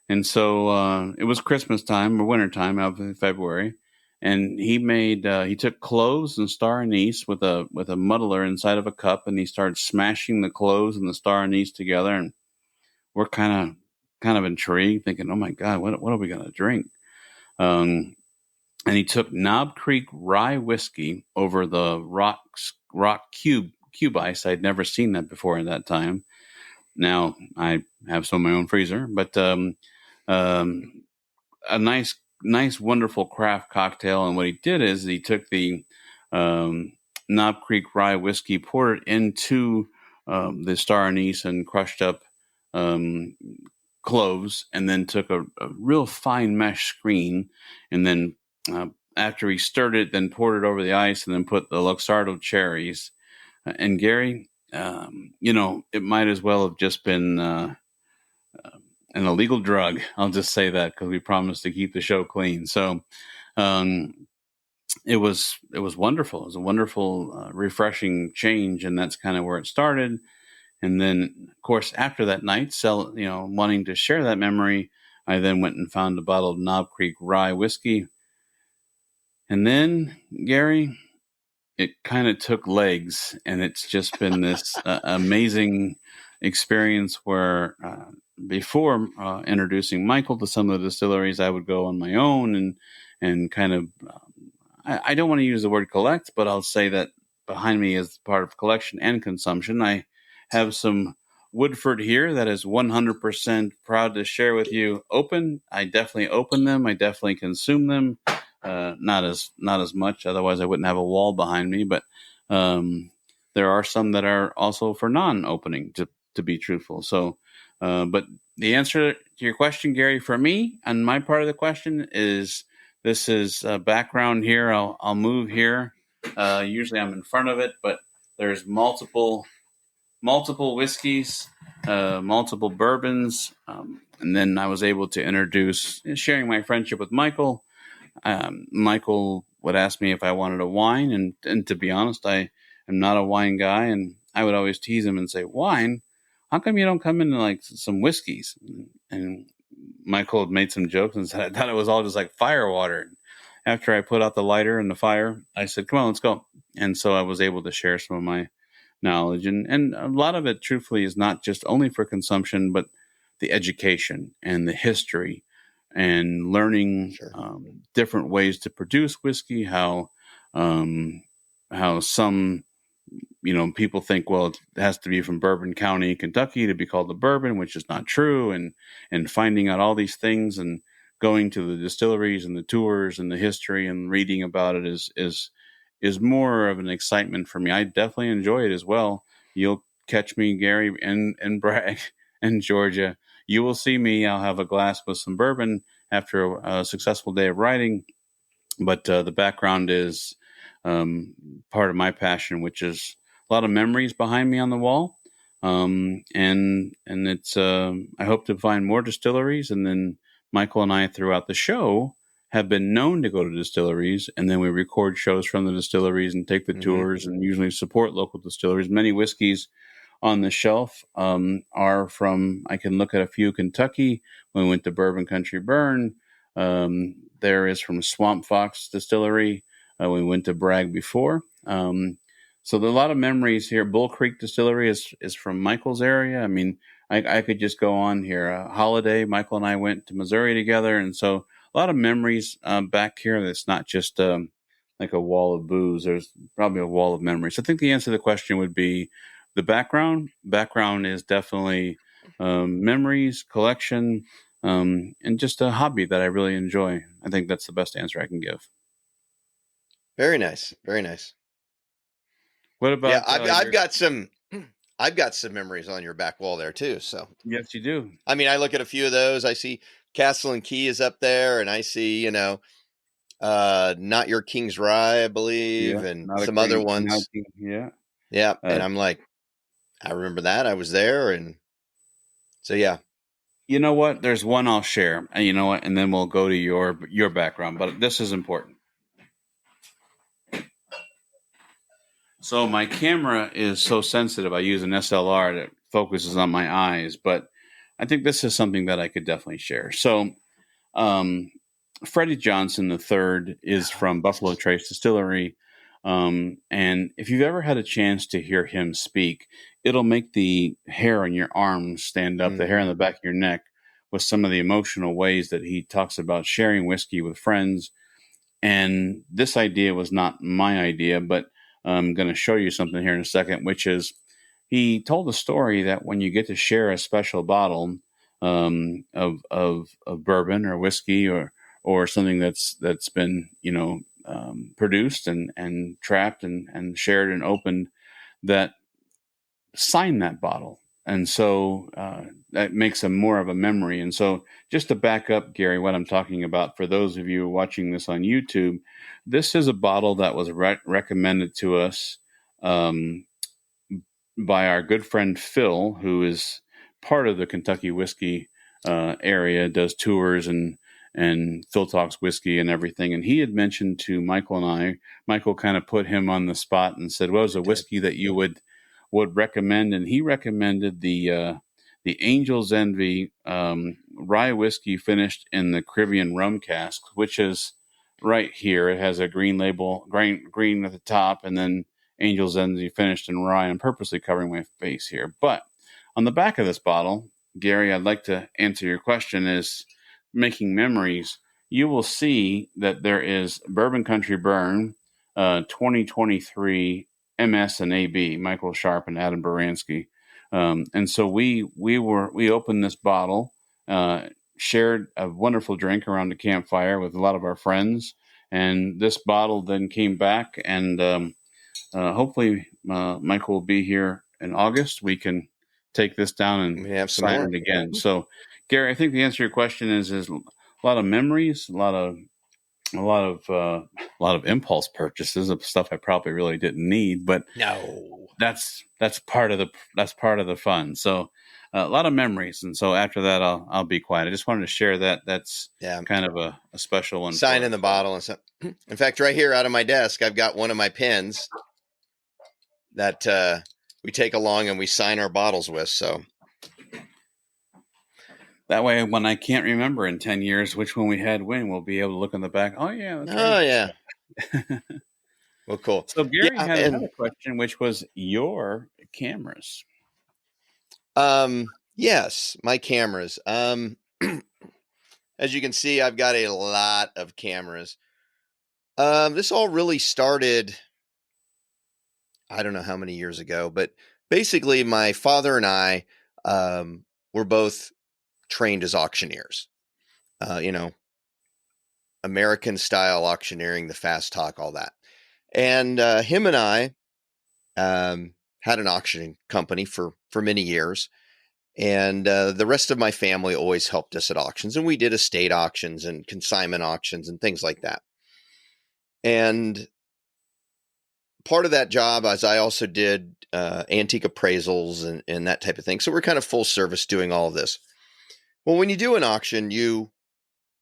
And so it was Christmas time or winter time out in February. And he took cloves and star anise with a muddler inside of a cup, and he started smashing the cloves and the star anise together. And we're kind of intrigued, thinking, "Oh my God, what are we gonna drink?" And he took Knob Creek rye whiskey over the rock cube ice. I'd never seen that before at that time. Now I have some in my own freezer, but a nice, wonderful craft cocktail. And what he did is he took the Knob Creek rye whiskey, poured it into the star anise and crushed up cloves, and then took a real fine mesh screen, and then after he stirred it, then poured it over the ice, and then put the Luxardo cherries. And Gary, it might as well have just been an illegal drug. I'll just say that because we promised to keep the show clean. So it was wonderful. It was a wonderful, refreshing change, and that's kind of where it started. And then, of course, after that night, wanting to share that memory, I then went and found a bottle of Knob Creek rye whiskey. And then, Gary, it kind of took legs, and it's just been this amazing experience where before introducing Michael to some of the distilleries, I would go on my own and kind of, I don't want to use the word collect, but I'll say that behind me is part of collection and consumption. I have some Woodford here that is 100% proud to share with you. Open. I definitely open them. I definitely consume them. Not as much. Otherwise, I wouldn't have a wall behind me. But there are some that are also for non-opening, to be truthful. So, but the answer to your question, Gary, for me, and my part of the question is, this is background here. I'll move here. Usually I'm in front of it, but there's multiple whiskeys, multiple bourbons. And then I was able to introduce, sharing my friendship with Michael. Michael would ask me if I wanted a wine. And to be honest, I am not a wine guy. And I would always tease him and say, "Wine? How come you don't come into like some whiskeys?" And Michael had made some jokes and said, "I thought it was all just like fire water." After I put out the lighter and the fire, I said, "Come on, let's go." And so I was able to share some of my knowledge. And a lot of it, truthfully, is not just only for consumption, but the education and the history and learning different ways to produce whiskey, how some people think, well, it has to be from Bourbon County, Kentucky to be called a bourbon, which is not true. And finding out all these things and going to the distilleries and the tours and the history and reading about it is more of an excitement for me. I definitely enjoy it as well. You'll catch me, Gary, and Bragg and Georgia. You will see me. I'll have a glass with some bourbon after a successful day of riding. But the background is part of my passion, which is a lot of memories behind me on the wall. And it's I hope to find more distilleries. And then Michael and I, throughout the show, have been known to go to distilleries, and then we record shows from the distilleries and take the tours and usually support local distilleries. Many whiskeys on the shelf are from, I can look at a few, Kentucky. When we went to Bourbon Country Burn, there is from Swamp Fox Distillery. We went to Bragg before. So there are a lot of memories here. Bull Creek Distillery is from Michael's area. I mean, I could just go on here. Holiday, Michael and I went to Missouri together. And so a lot of memories back here. That's not just like a wall of booze. There's probably a wall of memories. I think the answer to the question would be the background. Background is definitely memories, collection, and just a hobby that I really enjoy. I think that's the best answer I can give. Very nice. Very nice. What about? Yeah, I've got some. I've got some memories on your back wall there too. So Yes, you do. I mean, I look at a few of those. I see Castle and Key is up there, and I see, Not Your King's Rye, I believe, Yeah, and not a some other king, not a ones. king. Yeah. Yeah. And Uh, I'm like, I remember that. I was there. And so, yeah. you know what? There's one I'll share, and you know what? And then we'll go to your background. But this is important. So my camera is so sensitive. I use an SLR that focuses on my eyes, but I think this is something that I could definitely share. So, Freddie Johnson III is from Buffalo Trace Distillery. And if you've ever had a chance to hear him speak, it'll make the hair on your arms stand up, the hair on the back of your neck, with some of the emotional ways that he talks about sharing whiskey with friends. And this idea was not my idea, but I'm going to show you something here in a second, which is he told a story that when you get to share a special bottle of bourbon or whiskey or something that's been produced and trapped and shared and opened, that sign that bottle. And so that makes a more of a memory. And so just to back up, Gary, what I'm talking about, for those of you watching this on YouTube, this is a bottle that was recommended to us by our good friend Phil, who is part of the Kentucky whiskey area, does tours and Phil talks whiskey and everything. And he had mentioned to Michael and I, Michael kind of put him on the spot and said, "What was a whiskey that you would recommend?" And he recommended the Angel's Envy rye whiskey finished in the Caribbean rum cask, which is right here. It has a green label, green at the top, and then Angel's Envy finished in rye. I'm purposely covering my face here, but on the back of this bottle, Gary, I'd like to answer your question, is making memories. You will see that there is Bourbon Country Burn 2023 MS and AB, Michael Sharp and Adam Baranski. And so we opened this bottle, shared a wonderful drink around the campfire with a lot of our friends. And this bottle then came back, and hopefully Michael will be here in August. We can take this down and We have some sign more. it again. So, Gary, I think the answer to your question is a lot of memories, a lot of impulse purchases of stuff I probably really didn't need, but No. that's part of the fun. So a lot of memories, and so after that, I'll be quiet. I just wanted to share that. That's kind of a special one. Sign in the bottle and stuff. In fact, right here out of my desk, I've got one of my pens that we take along and we sign our bottles with. So that way, when I can't remember in 10 years which one we had when, we'll be able to look in the back. Oh yeah, that's right. yeah. Well, cool. So Gary had another question, which was your cameras. Yes, my cameras. As you can see, I've got a lot of cameras. This all really started, I don't know how many years ago, but basically my father and I were both trained as auctioneers. American style auctioneering, the fast talk, all that. And him and I had an auctioning company for many years. And the rest of my family always helped us at auctions. And we did estate auctions and consignment auctions and things like that. And part of that job, as I also did antique appraisals and that type of thing. So we're kind of full service doing all of this. Well, when you do an auction, you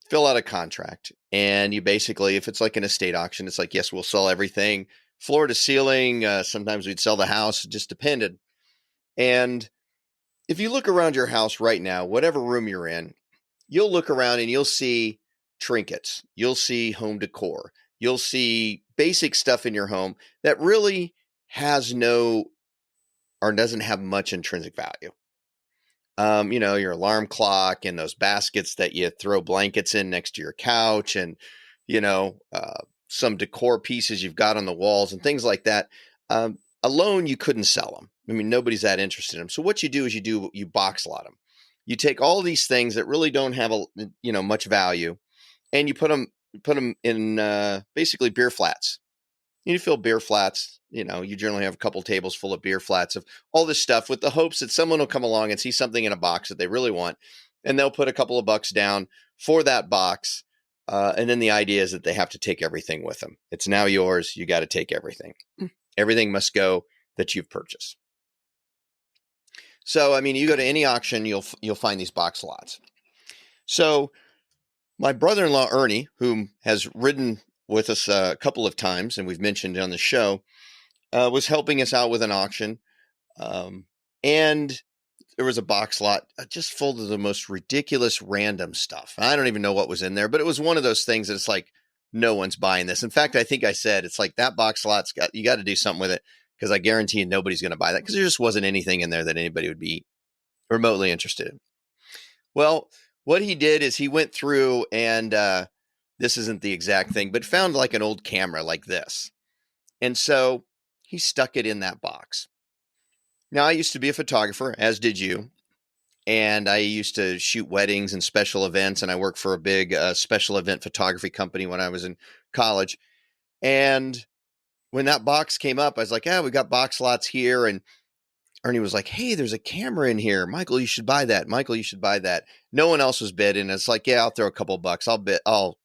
fill out a contract, and you basically, if it's like an estate auction, it's like, yes, we'll sell everything, floor to ceiling. Sometimes we'd sell the house, it just depended. And if you look around your house right now, whatever room you're in, you'll look around and you'll see trinkets. You'll see home decor. You'll see basic stuff in your home that really has no or doesn't have much intrinsic value. Your alarm clock and those baskets that you throw blankets in next to your couch, and, some decor pieces you've got on the walls and things like that. Alone, you couldn't sell them. I mean, nobody's that interested in them. So what you do is you box lot them. You take all these things that really don't have much value, and you put them in basically beer flats. You fill beer flats. You generally have a couple tables full of beer flats of all this stuff with the hopes that someone will come along and see something in a box that they really want. And they'll put a couple of bucks down for that box. And then the idea is that they have to take everything with them. It's now yours. You got to take everything. Everything must go that you've purchased. So, I mean, you go to any auction, you'll find these box lots. So my brother-in-law, Ernie, whom has ridden with us a couple of times, and we've mentioned on the show, was helping us out with an auction. And there was a box lot just full of the most ridiculous random stuff. I don't even know what was in there, but it was one of those things that it's like, no one's buying this. In fact, I think I said, it's like that box lot's you got to do something with it, because I guarantee nobody's going to buy that, because there just wasn't anything in there that anybody would be remotely interested in. Well, what he did is he went through and this isn't the exact thing, but found like an old camera like this. And so he stuck it in that box. Now, I used to be a photographer, as did you, and I used to shoot weddings and special events, and I worked for a big special event photography company when I was in college. And when that box came up, I was like, we got box lots here. And Ernie was like, hey, there's a camera in here. Michael, you should buy that. Michael, you should buy that. No one else was bidding. It's like, I'll throw a couple bucks. I'll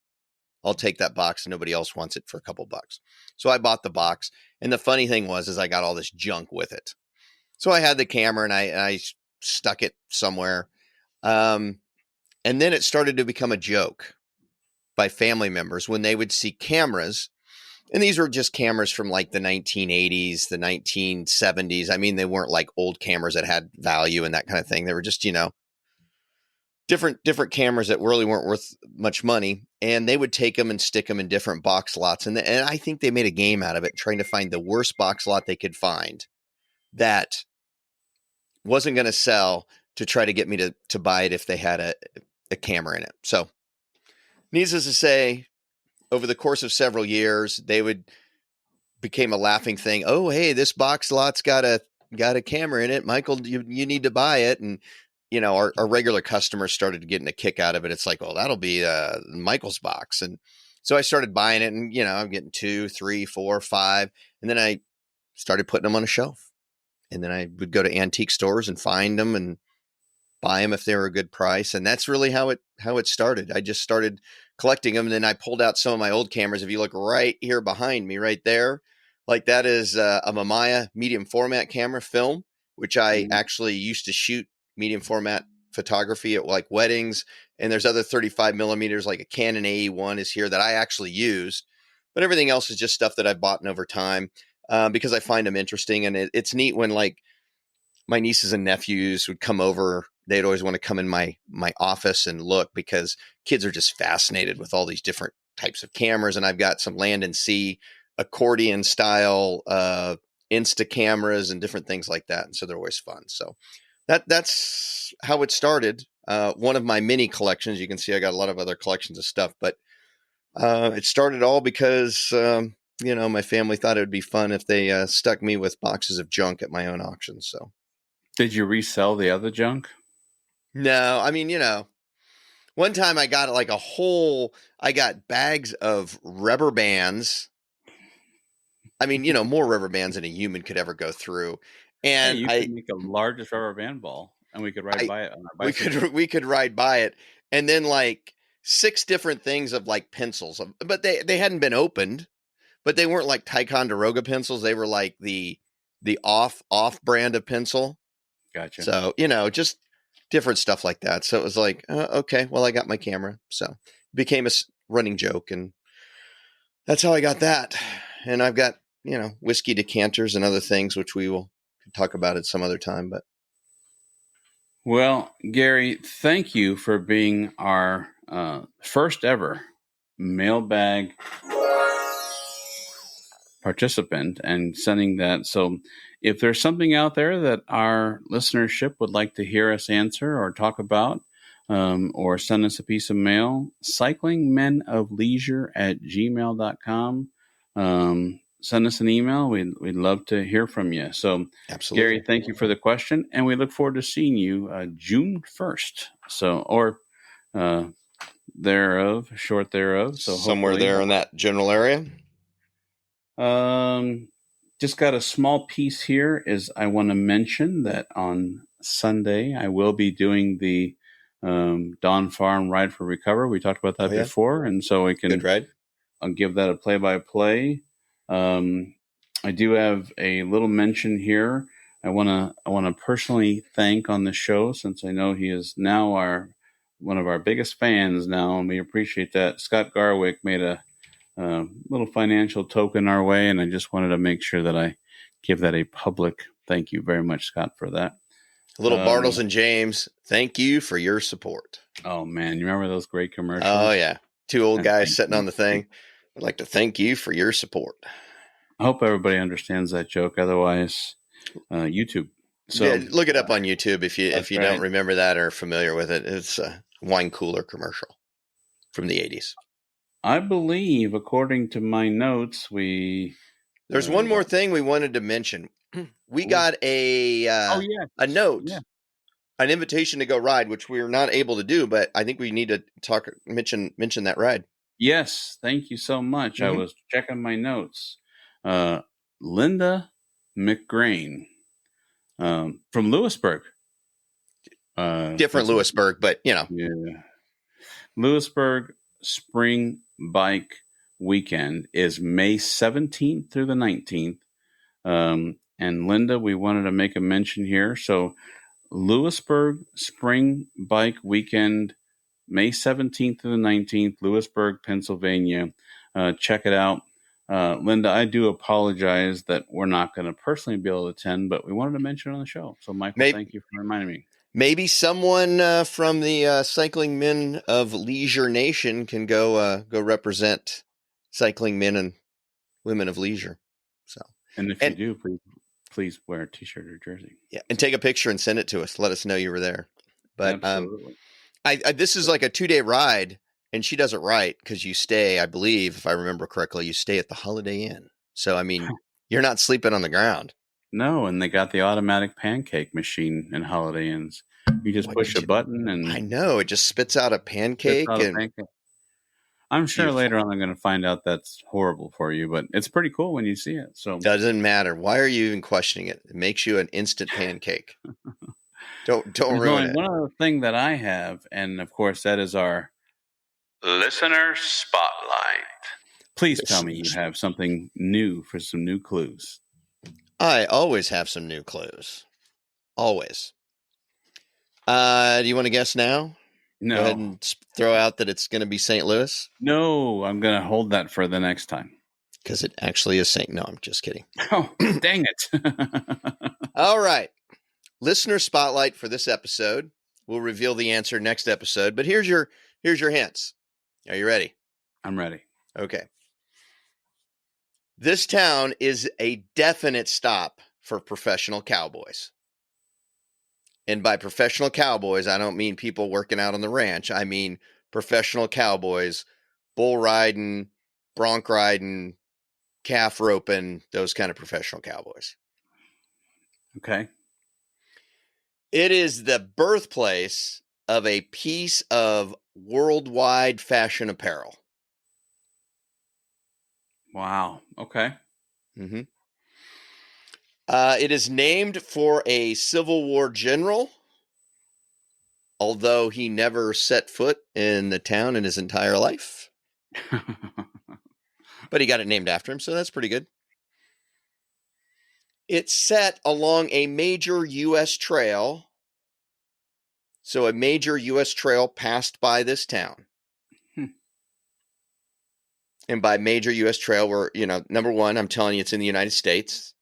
take that box, and nobody else wants it for a couple bucks. So I bought the box. And the funny thing was I got all this junk with it. So I had the camera and I stuck it somewhere. And then it started to become a joke by family members when they would see cameras. And these were just cameras from like the 1980s, the 1970s. I mean, they weren't like old cameras that had value and that kind of thing. They were just, different cameras that really weren't worth much money. And they would take them and stick them in different box lots. And I think they made a game out of it, trying to find the worst box lot they could find that wasn't going to sell, to try to get me to buy it if they had a camera in it. So needless to say, over the course of several years, became a laughing thing. Oh, hey, this box lot's got a camera in it. Michael, you need to buy it. And, our regular customers started getting a kick out of it. It's like, oh, that'll be Michael's box. And so I started buying it, and, I'm getting 2, 3, 4, 5. And then I started putting them on a shelf. And then I would go to antique stores and find them and buy them if they were a good price. And that's really how it started. I just started collecting them. And then I pulled out some of my old cameras. If you look right here behind me, right there, like that is a Mamiya medium format camera film, which I actually used to shoot medium format photography at like weddings. And there's other 35 millimeters, like a Canon AE1 is here that I actually used. But everything else is just stuff that I've bought over time. Because I find them interesting. And it's neat when like my nieces and nephews would come over. They'd always want to come in my office and look, because kids are just fascinated with all these different types of cameras. And I've got some land and sea accordion style Insta cameras and different things like that. And so they're always fun. So that's how it started. One of my mini collections. You can see I got a lot of other collections of stuff, but it started all because my family thought it would be fun if they stuck me with boxes of junk at my own auction. So, did you resell the other junk? No, I mean, one time I got like I got bags of rubber bands. I mean, more rubber bands than a human could ever go through. And you could make the largest rubber band ball, and we could ride by it on our bicycle. We could ride by it, and then like 6 different things of like pencils, but they hadn't been opened. But they weren't like Ticonderoga pencils. They were like the off brand of pencil. Gotcha. So, just different stuff like that. So it was like, okay, well, I got my camera. So it became a running joke. And that's how I got that. And I've got, whiskey decanters and other things, which we will talk about at some other time. But well, Gary, thank you for being our first ever mailbag participant and sending that. So if there's something out there that our listenership would like to hear us answer or talk about, or send us a piece of mail, cyclingmenofleisure@gmail.com. Send us an email. We'd love to hear from you. So absolutely. Gary, thank you for the question. And we look forward to seeing you June 1st. So, or short thereof. So somewhere there in that general area. Just got a small piece here. Is I want to mention that on Sunday I will be doing the Dawn Farm Ride for Recover. We talked about that before, and so we can Good ride. I'll give that a play-by-play. I do have a little mention here. I want to personally thank on the show, since I know he is now one of our biggest fans now, and we appreciate that. Scott Garwick made a little financial token our way, and I just wanted to make sure that I give that a public thank you very much, Scott, for that. Little Bartles and James, thank you for your support. Oh, man. You remember those great commercials? Oh, yeah. Two old guys sitting on the thing. I'd like to thank you for your support. I hope everybody understands that joke. Otherwise, YouTube. So yeah, look it up on YouTube if you don't remember that or are familiar with it. It's a wine cooler commercial from the 80s. I believe, according to my notes, there's one more thing we wanted to mention. We got a note, an invitation to go ride, which we're not able to do, but I think we need to mention that ride. Yes, thank you so much. I was checking my notes. Linda McGrain from Lewisburg. Different Lewisburg, but Yeah. Lewisburg Spring Bike Weekend is May 17th through the 19th. And Linda, we wanted to make a mention here. So Lewisburg Spring Bike Weekend, May 17th to the 19th, Lewisburg, Pennsylvania. Check it out. Linda, I do apologize that we're not going to personally be able to attend, but we wanted to mention it on the show. So, Michael, thank you for reminding me. Maybe someone from the Cycling Men of Leisure Nation can go represent Cycling Men and Women of Leisure. So, and if you do, please wear a T-shirt or jersey. Yeah, and take a picture and send it to us. Let us know you were there. But absolutely. This is like a 2-day ride, and she does it right because you stay, I believe, if I remember correctly, you stay at the Holiday Inn. So, I mean, you're not sleeping on the ground. No, and they got the automatic pancake machine in Holiday Inns. You just push a button, and I know it just spits out a pancake. I'm sure later on I'm going to find out that's horrible for you, but it's pretty cool when you see it. So doesn't matter. Why are you even questioning it? It makes you an instant pancake. Don't ruin it. One other thing that I have, and of course that is our listener spotlight. Please tell me you have something new for some new clues. I always have some new clues. Always. Do you want to guess now? No. Go ahead and throw out that it's going to be St. Louis. No, I'm going to hold that for the next time. Because it actually is St. No, I'm just kidding. Oh, dang it. All right. Listener spotlight for this episode. We'll reveal the answer next episode. But here's your hints. Are you ready? I'm ready. Okay. This town is a definite stop for professional cowboys. And by professional cowboys, I don't mean people working out on the ranch. I mean professional cowboys, bull riding, bronc riding, calf roping, those kind of professional cowboys. Okay. It is the birthplace of a piece of worldwide fashion apparel. Wow. Okay. Mm-hmm. It is named for a Civil War general, although he never set foot in the town in his entire life. But he got it named after him, so that's pretty good. It's set along a major U.S. trail. So a major U.S. trail passed by this town. And by major U.S. trail, we're, number one, I'm telling you, it's in the United States.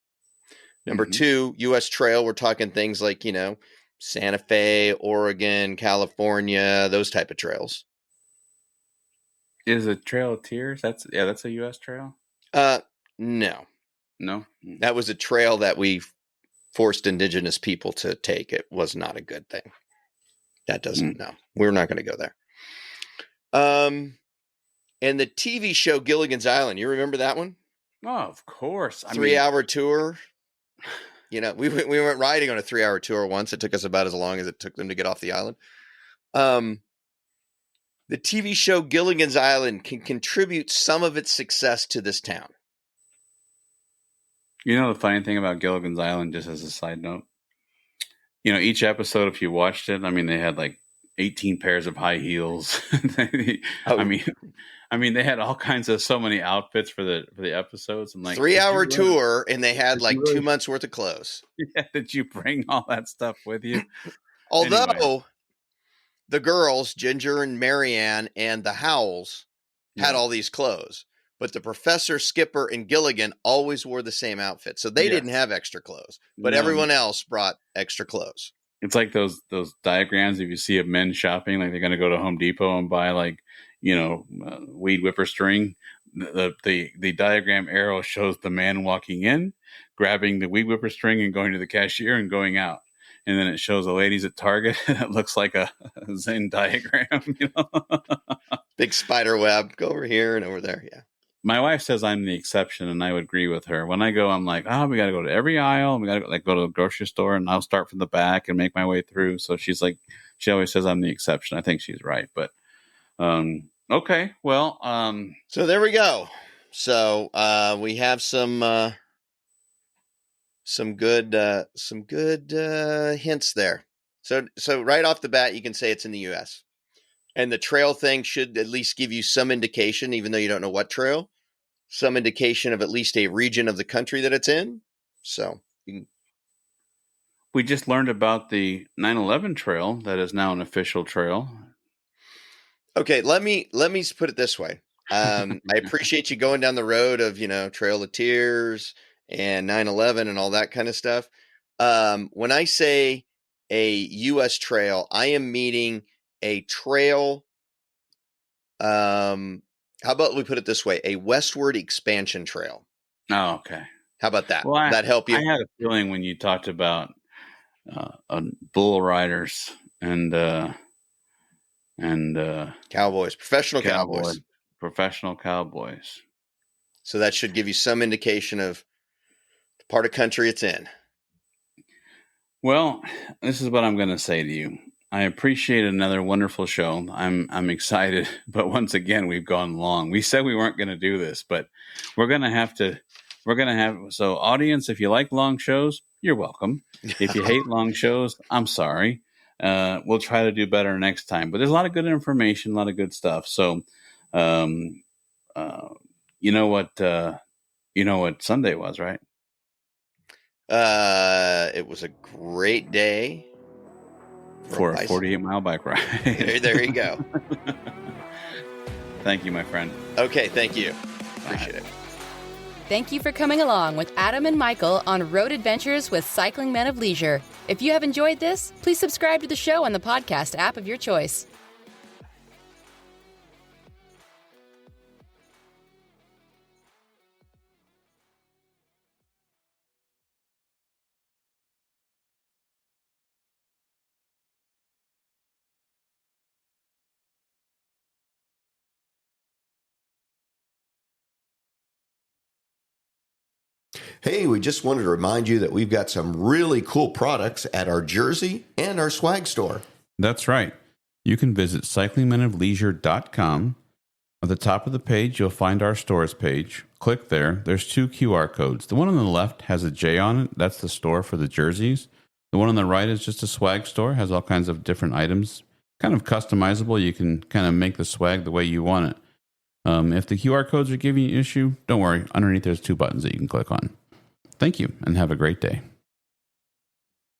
Number two, U.S. trail, we're talking things like, Santa Fe, Oregon, California, those type of trails. Is it Trail of Tears? That's a U.S. trail? No. No? That was a trail that we forced indigenous people to take. It was not a good thing. That doesn't, no. We're not going to go there. And the TV show Gilligan's Island, you remember that one? Oh, of course. 3-hour tour. We went riding on a 3-hour tour once. It took us about as long as it took them to get off the island. The TV show Gilligan's Island can contribute some of its success to this town. You know the funny thing about Gilligan's Island, just as a side note, you know, each episode, if you watched it, I mean, they had like 18 pairs of high heels. I mean, they had all kinds of so many outfits for the episodes. And like 3-hour tour, and they had like 2 months worth of clothes. Yeah, did you bring all that stuff with you? Although Anyway. the girls, Ginger and Marianne, and the Howells had all these clothes, but the professor, Skipper, and Gilligan always wore the same outfit, so they didn't have extra clothes. But everyone else brought extra clothes. It's like those diagrams if you see of men shopping, like they're going to go to Home Depot and buy like, you know, weed whipper string. The diagram arrow shows the man walking in, grabbing the weed whipper string and going to the cashier and going out. And then it shows the ladies at Target. It looks like a Zen diagram, you know. Big spider web, go over here and over there. Yeah. My wife says I'm the exception, and I would agree with her. When I go, I'm like, oh, we got to go to every aisle. We got to go to the grocery store, and I'll start from the back and make my way through. So she's like, she always says I'm the exception. I think she's right, but okay, well, so there we go. So we have some good hints there. So right off the bat, you can say it's in the U.S. And the trail thing should at least give you some indication, even though you don't know what trail, some indication of at least a region of the country that it's in. So we just learned about the 9/11 trail that is now an official trail. Okay, let me put it this way. I appreciate you going down the road of, you know, Trail of Tears and 9/11 and all that kind of stuff. When I say a U.S. trail, I am meaning a trail. How about we put it this way? A westward expansion trail. Oh, okay. How about that? Well, that help you? I had a feeling when you talked about bull riders and cowboys, professional cowboys. So that should give you some indication of the part of country it's in. Well, this is what I'm going to say to you. I appreciate another wonderful show. I'm excited, but once again, we've gone long. We said we weren't going to do this, but we're going to have. So audience, if you like long shows, you're welcome. If you hate long shows, I'm sorry. We'll try to do better next time, but there's a lot of good information, a lot of good stuff. So, you know what Sunday was, right? It was a great day for a 48-mile bike ride. There you go. Thank you, my friend. Okay, thank you. Appreciate it. Thank you for coming along with Adam and Michael on Road Adventures with Cycling Men of Leisure. If you have enjoyed this, please subscribe to the show on the podcast app of your choice. Hey, we just wanted to remind you that we've got some really cool products at our jersey and our swag store. That's right. You can visit cyclingmenofleisure.com. At the top of the page, you'll find our stores page. Click there. There's 2 QR codes. The one on the left has a J on it. That's the store for the jerseys. The one on the right is just a swag store. Has all kinds of different items. Kind of customizable. You can kind of make the swag the way you want it. If the QR codes are giving you an issue, don't worry. Underneath, there's 2 buttons that you can click on. Thank you, and have a great day.